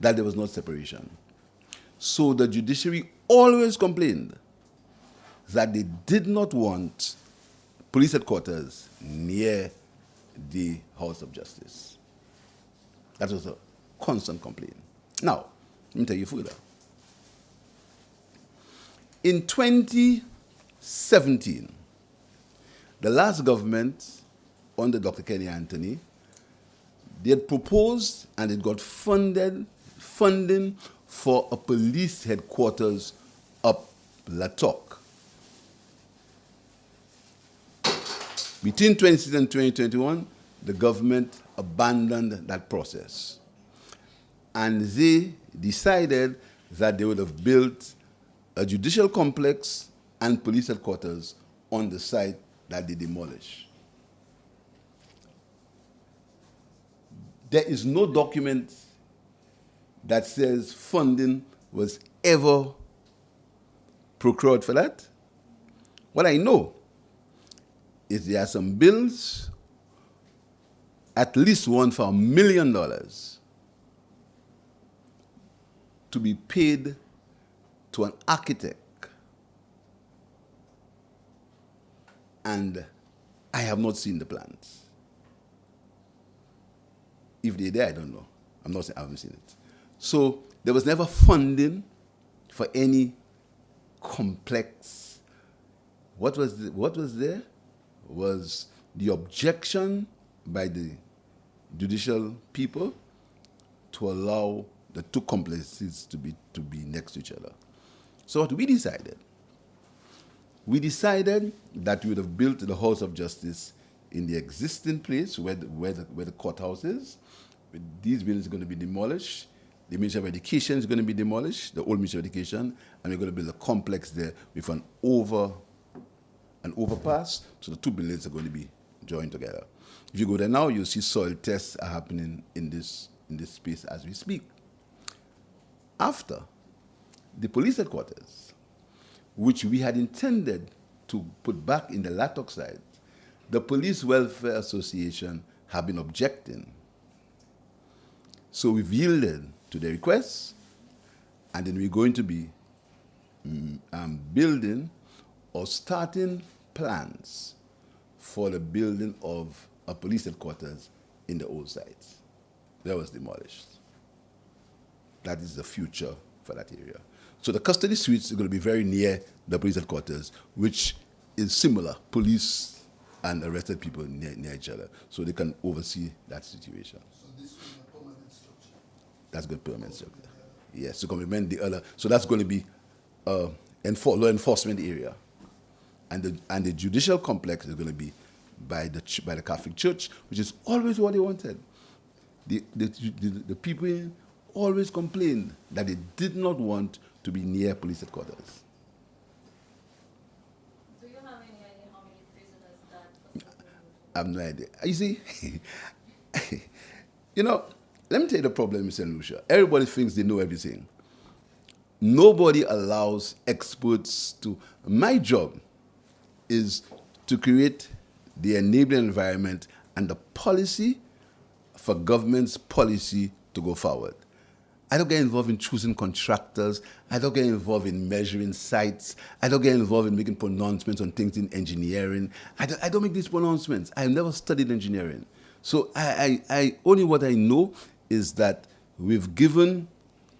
that there was no separation. So the judiciary always complained that they did not want police headquarters near the House of Justice. That was a constant complaint. Now, let me tell you further. In 2017, the last government under Dr. Kenny Anthony, they had proposed and it got funding for a police headquarters up Latok. Between 2016 and 2021, the government abandoned that process. And they decided that they would have built a judicial complex and police headquarters on the site that they demolished. There is no document that says funding was ever procured for that. What I know is there are some bills, at least one for $1 million, to be paid to an architect. And I have not seen the plans. If they're there, I don't know. I haven't seen it. So there was never funding for any complex. What was there was the objection by the judicial people to allow the two complexes to be next to each other. So what we decided that we would have built the House of Justice in the existing place where the courthouse is. These buildings are going to be demolished. The Ministry of Education is going to be demolished, the old Ministry of Education, and we're going to build a complex there with an overpass, so the two buildings are going to be joined together. If you go there now, you'll see soil tests are happening in this space as we speak. After the police headquarters, which we had intended to put back in the Lattock side, the Police Welfare Association have been objecting. So we've yielded to the request, and then we're going to be building or starting plans for the building of a police headquarters in the old sites. That was demolished. That is the future for that area. So the custody suites are going to be very near the police headquarters, which is similar, police and arrested people near each other, so they can oversee that situation. So this will be a permanent structure? That's going to be a permanent structure. Yes, to complement the other. So that's going to be law enforcement area. And the judicial complex is going to be by the Catholic Church, which is always what they wanted. The people always complained that they did not want to be near police headquarters. Do you have any idea how many prisoners that? I have no idea. You see, let me tell you the problem, Mr. Lucia. Everybody thinks they know everything. Nobody allows experts to. My job is to create the enabling environment and the policy for government's policy to go forward. I don't get involved in choosing contractors. I don't get involved in measuring sites. I don't get involved in making pronouncements on things in engineering. I don't make these pronouncements. I've never studied engineering. So I only what I know is that we've given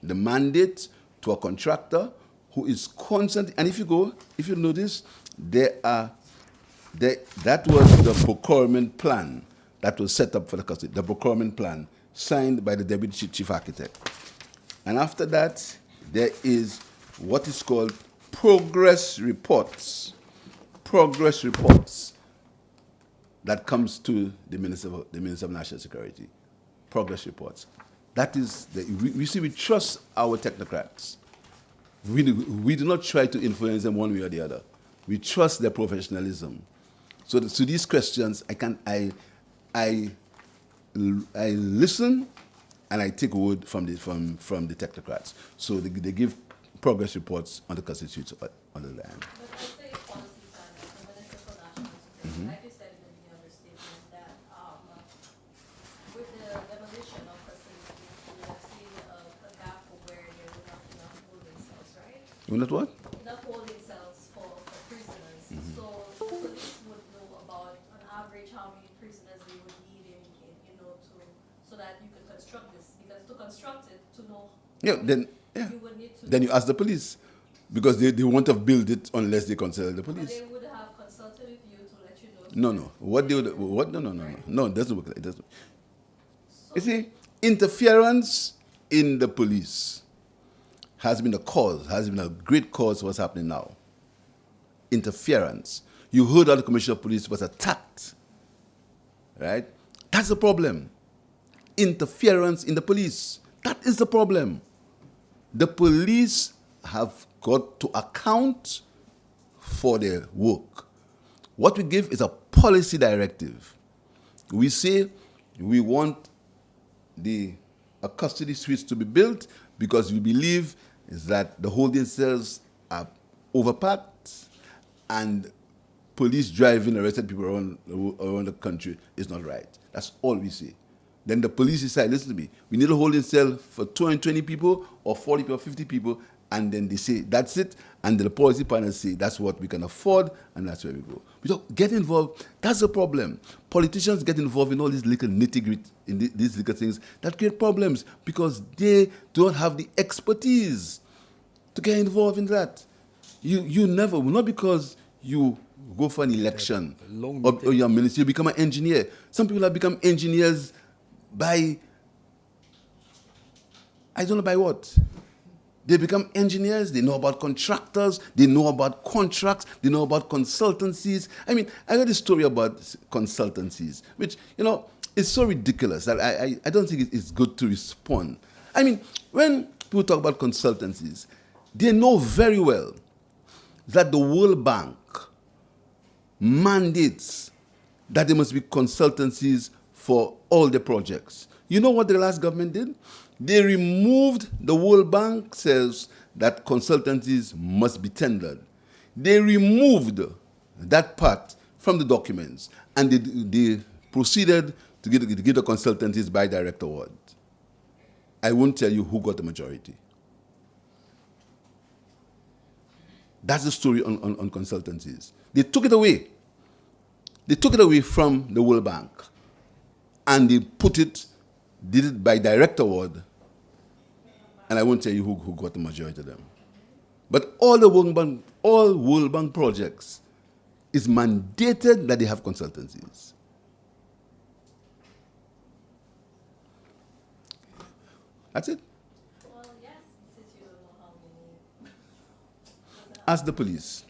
the mandate to a contractor who is constantly, and if you notice, that was the procurement plan that was set up for the custody, the procurement plan signed by the Deputy Chief Architect. And after that, there is what is called progress reports. Progress reports that comes to the Minister of National Security. Progress reports. That is, we trust our technocrats. We do not try to influence them one way or the other. We trust their professionalism. So to these questions, I listen and I take word from the technocrats. So they give progress reports on the constituents on the land. But as the policy plan, the Minister for National Security, like you said in the beginning of the statement, that with the demolition of facilities, we have seen a gap where there were not enough holding cells, right? You know what? Enough holding cells for prisoners. So the police would know about, on average, how many prisoners they would need so that you can construct this. Because to construct it, to know, you would need to. Then you ask the police, because they won't have built it unless they consult the police. But they would have consulted with you to let you know. No. What they would? What? No. No, it doesn't work like that. You see, interference in the police has been a great cause for what's happening now. Interference. You heard how the Commissioner of Police was attacked, right? That's the problem. Interference in the police. That is the problem. The police have got to account for their work. What we give is a policy directive. We say we want a custody suites to be built because we believe is that the holding cells are overpacked and police driving arrested people around the country is not right. That's all we say. Then the police decide, listen to me, we need a holding cell for 220 people or 40 people or 50 people, and then they say, that's it, and the policy panels say, that's what we can afford, and that's where we go. We don't get involved. That's the problem. Politicians get involved in all these little nitty-gritty, in these little things that create problems because they don't have the expertise to get involved in that. You never, not because you go for an election or you're a minister, you become an engineer. Some people have become engineers by I don't know by what. They become engineers, they know about contractors, they know about contracts, they know about consultancies. I mean, I heard a story about consultancies, which, is so ridiculous that I don't think it's good to respond. I mean, when people talk about consultancies, they know very well that the World Bank mandates that there must be consultancies for all the projects. You know what the last government did? They removed, the World Bank says that consultancies must be tendered. They removed that part from the documents and they proceeded to give the consultancies by direct award. I won't tell you who got the majority. That's the story on consultancies. They took it away. They took it away from the World Bank and they did it by direct award, and I won't tell you who got the majority of them. But all World Bank projects is mandated that they have consultancies. That's it. Well, yes, since you don't know how many. Ask the police.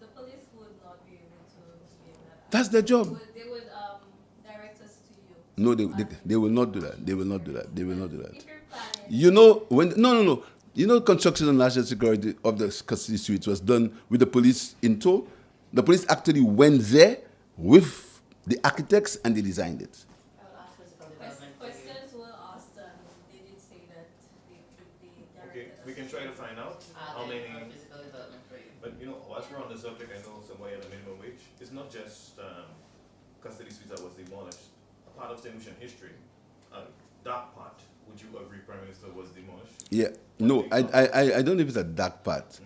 The police would not be able to give that. That's their job. They would direct us to you. No, they will not do that. They will not do that. They will not do that. If you're planning. No. You know, construction and national security of the Constituency was done with the police in tow. The police actually went there with the architects and they designed it. Questions were asked and they did say that they would be Okay, directed. we can try to find out how many. But whilst we're on the subject, I know somebody at the minimum wage. It's not just custody suites that was demolished. A part of St. Lucian history, that part, would you agree, Prime Minister, was demolished? Yeah, no, I don't know if it's a dark part.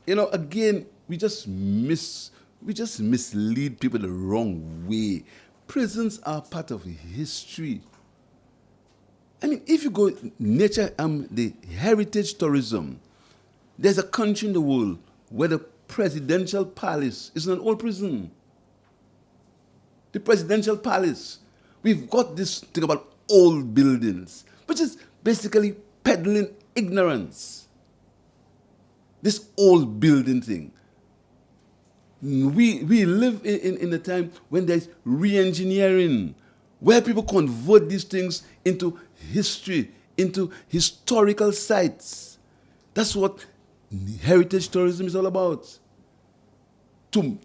Again, we just mislead people the wrong way. Prisons are part of history. I mean, if you go nature, the heritage tourism, there's a country in the world where the presidential palace is an old prison. The presidential palace. We've got this thing about old buildings, which is basically peddling ignorance. This old building thing. We live in a time when there's re-engineering, where people convert these things into history, into historical sites. That's what heritage tourism is all about. To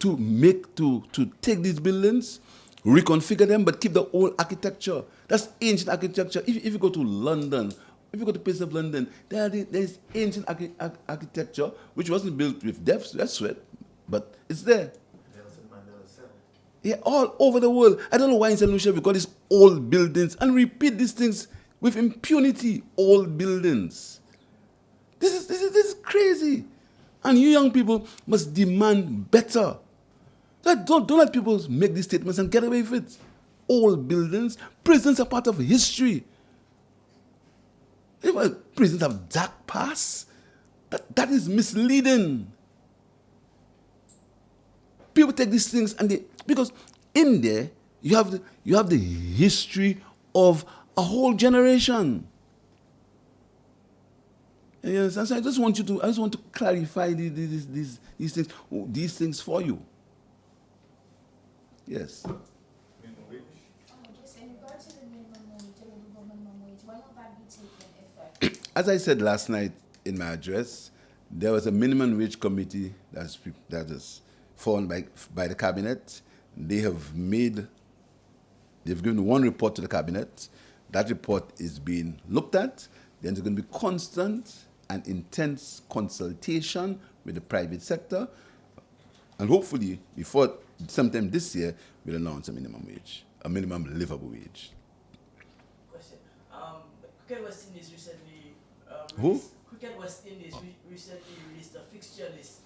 take these buildings, reconfigure them, but keep the old architecture. That's ancient architecture. If you go to London, if you go to places of London, there's ancient architecture which wasn't built with that's sweat, but it's there. Yeah, all over the world. I don't know why in St. Lucia we've got these old buildings and repeat these things with impunity. Old buildings. This is crazy. And you young people must demand better. Don't let people make these statements and get away with it. Old buildings, prisons are part of history. If prisons have dark past, that is misleading. People take these things because in there you have the history of a whole generation. Yes, so I just want to clarify these things for you. Yes. Minimum wage? Just in regard to the minimum wage, the local minimum wage, when will that be taken effect? As I said last night in my address, there was a minimum wage committee that is formed by the cabinet. They've given one report to the cabinet. That report is being looked at. Then there's going to be constant and intense consultation with the private sector. And hopefully, before sometime this year, we'll announce a minimum wage, a minimum livable wage. Question. Cricket West Indies recently Who? Cricket West Indies recently released a fixture list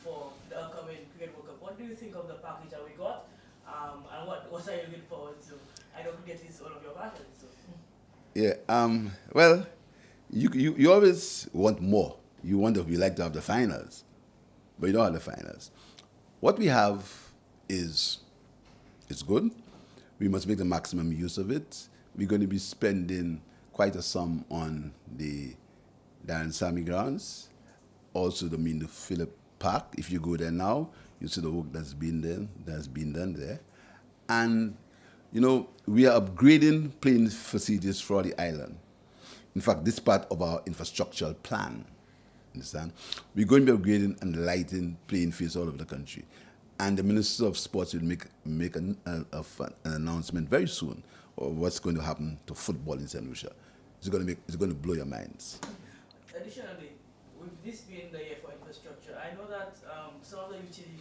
for the upcoming Cricket World Cup. What do you think of the package that we got? And what are you looking forward to? I know cricket is all of your passion. So. Yeah. Well, you always want more. You like to have the finals, but you don't have the finals. What we have is good. We must make the maximum use of it. We're going to be spending quite a sum on the Darren Sammy grounds. Also, the Phillip Park. If you go there now, you see the work that's been done there. And, you know, we are upgrading playing facilities for the island. In fact, this part of our infrastructural plan, understand? We're going to be upgrading and lighting playing fields all over the country. And the Minister of Sports will make an announcement very soon of what's going to happen to football in St. Lucia. It's going to blow your minds. Additionally, with this being the year for infrastructure, I know that some of the utility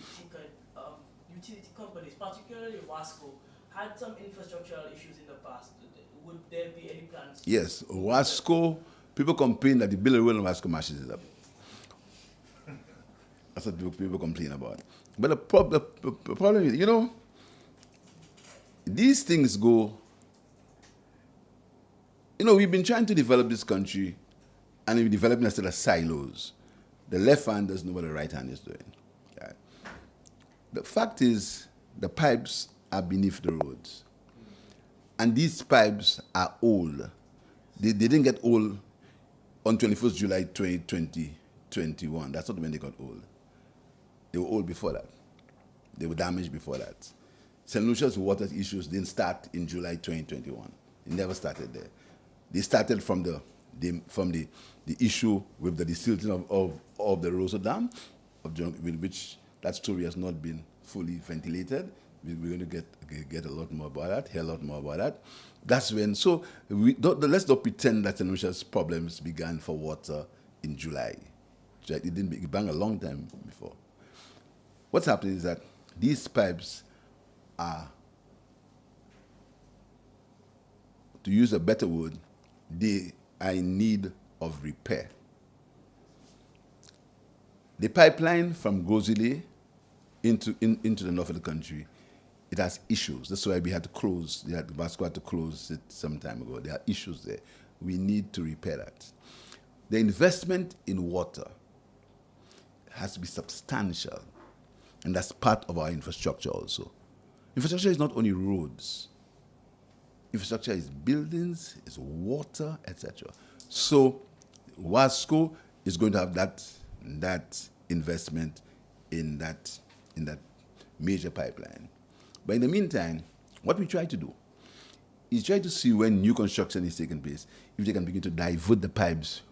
companies, particularly Wasco, had some infrastructural issues in the past. Would there be any plans? Yes, Wasco, people complain that the bill road in Wasco mashes it up. That's what people complain about. But the problem is, you know, these things go, you know, we've been trying to develop this country and we're developing a set of silos. The left hand doesn't know what the right hand is doing. Right? The fact is, the pipes are beneath the roads. And these pipes are old. They didn't get old on 21st July 2021. That's not when they got old. They were old before that. They were damaged before that. St. Lucia's water issues didn't start in July 2021. It never started there. They started from the issue with the desilting of the Rosa Dam, with which that story has not been fully ventilated. We're going to get a lot more about that, hear a lot more about that. That's when, so let's not pretend that St. Lucia's problems began for water in July. It didn't began a long time before. What's happening is that these pipes are, to use a better word, they are in need of repair. The pipeline from Gozile into the north of the country, it has issues. That's why we had to close. Vasco had to close it some time ago. There are issues there. We need to repair that. The investment in water has to be substantial, and that's part of our infrastructure also. Infrastructure is not only roads. Infrastructure is buildings, is water, etc. So Wasco is going to have that investment in that major pipeline. But in the meantime, what we try to do is try to see when new construction is taking place, if they can begin to divert the pipes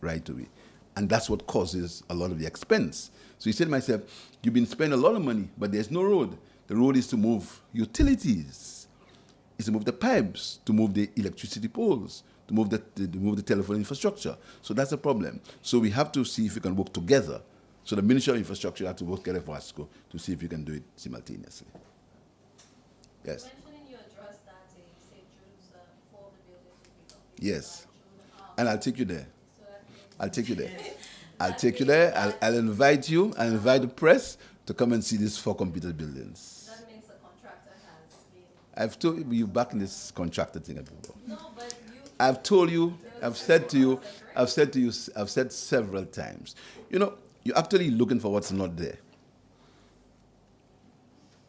right away. And that's what causes a lot of the expense. So you say to myself, you've been spending a lot of money, but there's no road. The road is to move utilities. It's to move the pipes, to move the electricity poles, to move the telephone infrastructure. So that's a problem. So we have to see if we can work together. So the Ministry of Infrastructure has to work together for Vasco to see if we can do it simultaneously. Yes. You mentioned in your address that St. Jude's before the buildings will be completed. Yes. And I'll take you there. I'll take you there. I'll take you there. I'll invite you. I'll invite the press to come and see these 4 completed buildings. That means the contractor has been... I've told you back in this contractor thing before. No, but you... I've told you, I've said several times. You know, you're actually looking for what's not there.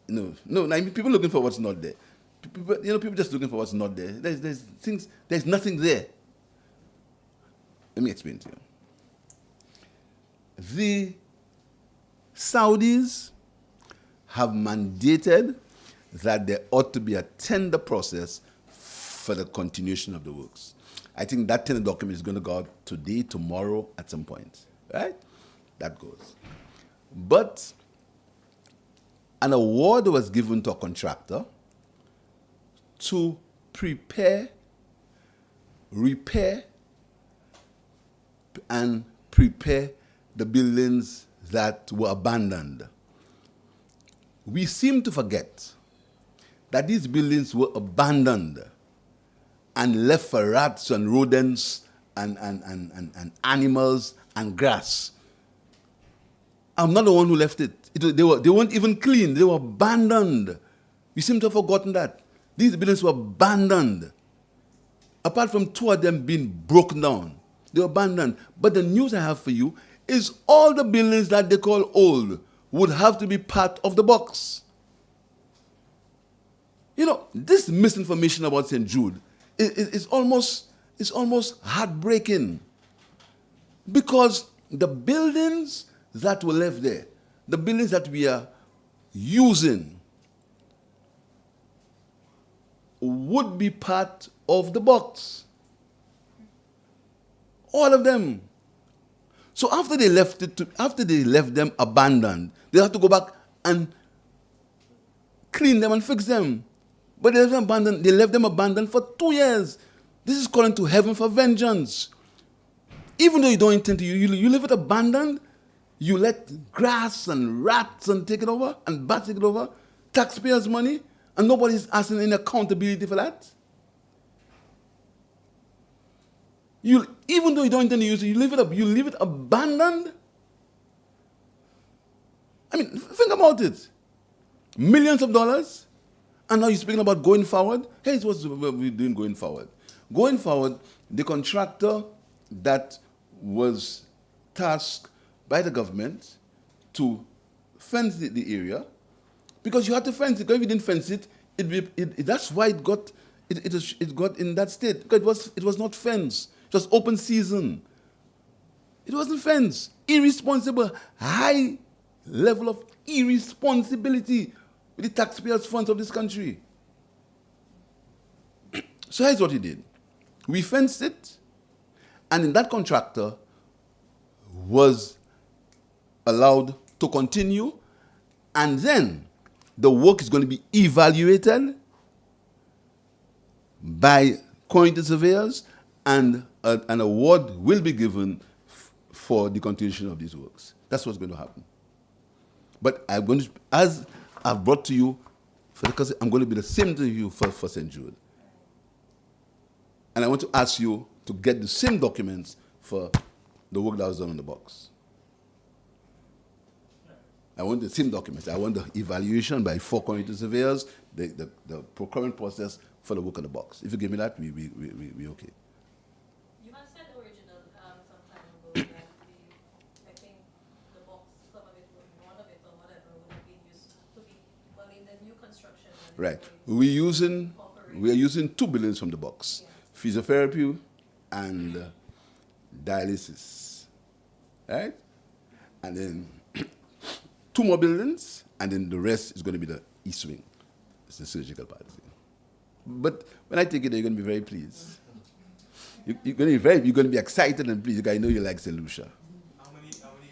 No, I mean, people looking for what's not there. People just looking for what's not there. There's nothing there. Let me explain to you. The Saudis have mandated that there ought to be a tender process for the continuation of the works. I think that tender document is going to go out today, tomorrow, at some point. Right? That goes. But an award was given to a contractor to prepare, repair, and prepare the buildings that were abandoned. We seem to forget that these buildings were abandoned and left for rats and rodents and animals and grass. I'm not the one who left it. They weren't even clean. They were abandoned. We seem to have forgotten that. These buildings were abandoned. Apart from 2 of them being broken down, they were abandoned. But the news I have for you is all the buildings that they call old would have to be part of the box. You know, this misinformation about St. Jude is almost It's almost heartbreaking because the buildings that were left there, the buildings that we are using, would be part of the box. All of them. So after they left them abandoned, they have to go back and clean them and fix them. But they left them abandoned for 2 years. This is calling to heaven for vengeance. Even though you don't intend to, you leave it abandoned, you let grass and rats and take it over, and bats take it over, taxpayers' money, and nobody's asking any accountability for that. Even though you don't intend to use it, you leave it abandoned. I mean, think about it. Millions of dollars, and now you're speaking about going forward. Here's what we're doing going forward. Going forward, the contractor that was tasked by the government to fence the area, because you had to fence it. Because if you didn't fence it, that's why it got in that state. Because it was not fenced. It was open season. It wasn't fenced. Irresponsible, high level of irresponsibility with the taxpayers' funds of this country. So here's what he did. We fenced it, and then that contractor was allowed to continue, and then the work is going to be evaluated by quantity surveyors, and an award will be given for the continuation of these works. That's what's going to happen. But I'm going to, as I've brought to you, because I'm going to be the same to you for St. Jude. And I want to ask you to get the same documents for the work that was done on the box. I want the same documents. I want the evaluation by 4 quantity surveyors, the procurement process for the work on the box. If you give me that, we okay. You had said original some time ago that I think the box, some of it, one of it or whatever, would have been used to be, well, in the new construction. Right. We are using 2 buildings from the box. Yeah. Physiotherapy and dialysis. Right? And then 2 more buildings, and then the rest is going to be the East Wing. It's the surgical part. But when I take it, you're going to be very pleased. You're going to be excited and pleased. I know you like St. Lucia. How many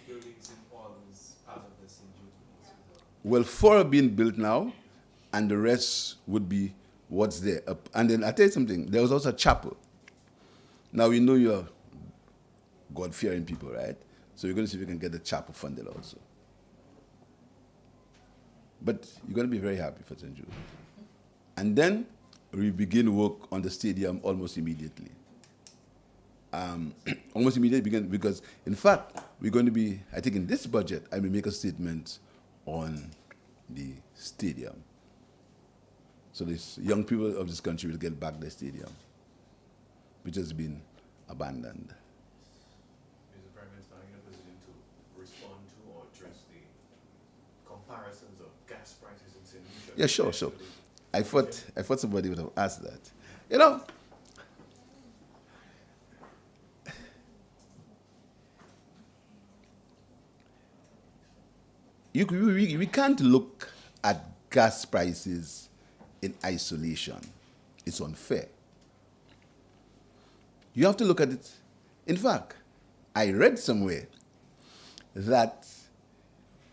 buildings in all is part of the St. Jude? Well, 4 are being built now, and the rest would be what's there. And then I'll tell you something. There was also a chapel. Now, we know you're God-fearing people, right? So we're going to see if we can get the chapel funded also. But you're going to be very happy for St. Jude. And then we begin work on the stadium almost immediately. Almost immediately, because in fact, we're going to be, I think in this budget, I will make a statement on the stadium. So these young people of this country will get back their stadium, which has been abandoned. Mr. Prime Minister, are you in a position to respond to or address the comparisons of gas prices in St. Lucia? Yeah, sure. I thought somebody would have asked that. You know, we can't look at gas prices in isolation. It's unfair. You have to look at it. In fact, I read somewhere that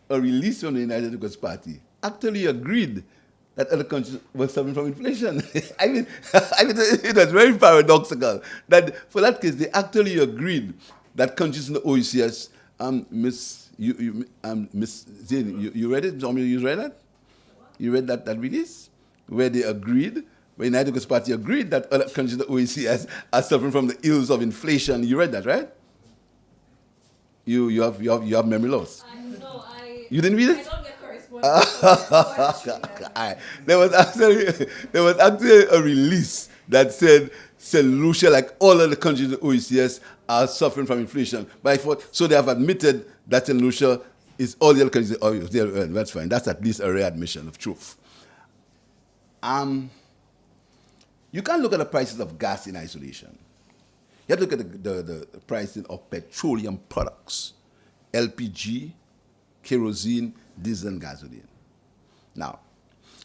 a release from the United Democrats Party actually agreed that other countries were suffering from inflation. I mean, it was very paradoxical that for that case, they actually agreed that countries in the OECS, Miss Zane, you read it? You read that? You read that release? Where they agreed, where the United Democrats Party agreed that other countries in the OECS are suffering from the ills of inflation. You read that, right? You have memory loss. You didn't read it? I don't get correspondence. There was actually a release that said St. Lucia, like all other countries in the OECS, are suffering from inflation. But I thought, so they have admitted that St. Lucia is all the other countries. Oh, that's fine. That's at least a rare admission of truth. You can't look at the prices of gas in isolation. You have to look at the pricing of petroleum products, LPG, kerosene, diesel, and gasoline. Now,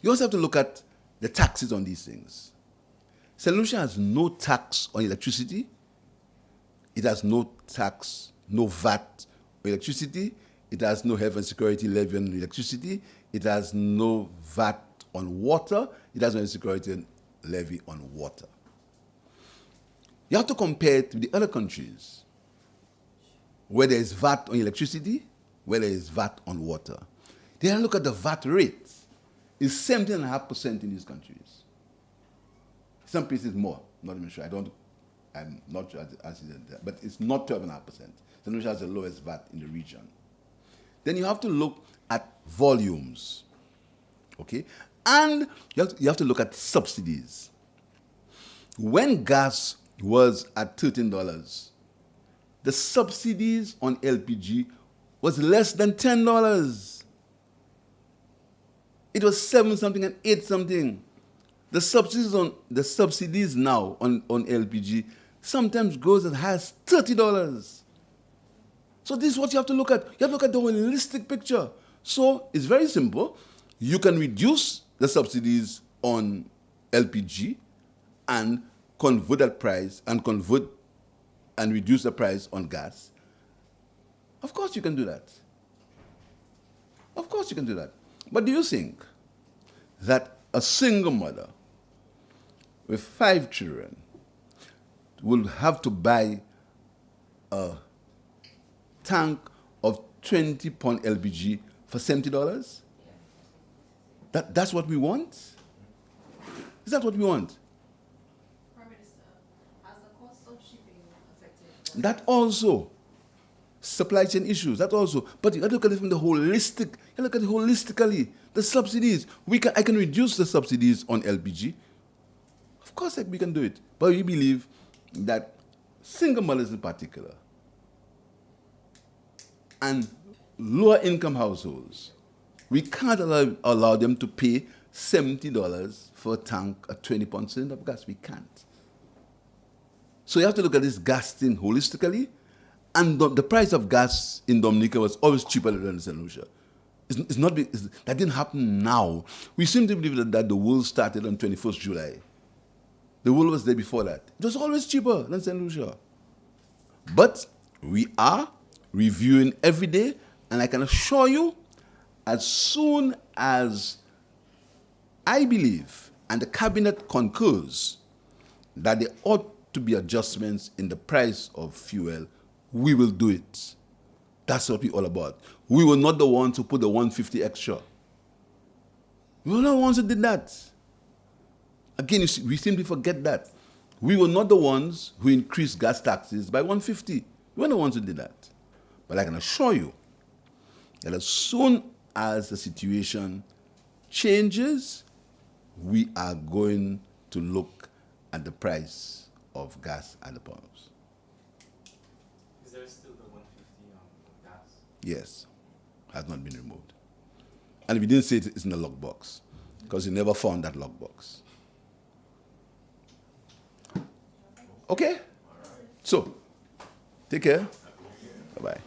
you also have to look at the taxes on these things. St. Lucia has no tax on electricity. It has no tax, no VAT on electricity. It has no health and security levy on electricity. It has no VAT on water. It has no security levy on water. You have to compare it with the other countries where there is VAT on electricity, where there is VAT on water. Then look at the VAT rate. It's 17.5% in these countries. Some places more. Not even sure. I'm not sure as that, but it's not 12.5%. St. Lucia has the lowest VAT in the region. Then you have to look at volumes, okay? And you have to look at subsidies. When gas was at $13, the subsidies on LPG was less than $10. It was 7 something and 8 something. The subsidies now on LPG sometimes goes as high as $30. So this is what you have to look at. You have to look at the holistic picture. So it's very simple. You can reduce the subsidies on LPG and convert that price and reduce the price on gas. Of course you can do that. Of course you can do that. But do you think that a single mother with 5 children will have to buy a tank of 20-pound LPG for $70? That's what we want? Is that what we want? Prime Minister, has the cost of shipping affected? That also. Supply chain issues, that also. But you have to look at it from the holistic. You look at it holistically. The subsidies. I can reduce the subsidies on LPG. Of course we can do it. But we believe that single mothers in particular and lower income households, we can't allow them to pay $70 for a tank, a 20-pound cylinder of gas. We can't. So you have to look at this gas thing holistically. And the price of gas in Dominica was always cheaper than in St. Lucia. That didn't happen now. We seem to believe that the world started on 21st July. The world was there before that. It was always cheaper than St. Lucia. But we are reviewing every day, and I can assure you, as soon as I believe and the cabinet concurs that there ought to be adjustments in the price of fuel, we will do it. That's what we're all about. We were not the ones who put the 150 extra. We were not the ones who did that. Again, we simply forget that. We were not the ones who increased gas taxes by 150. We were the ones who did that. But I can assure you that as soon as the situation changes, we are going to look at the price of gas at the pumps. Is there still the 150 on gas? Yes, has not been removed. And we didn't say it's in the lockbox, because we never found that lockbox. Okay? So, take care. Bye-bye.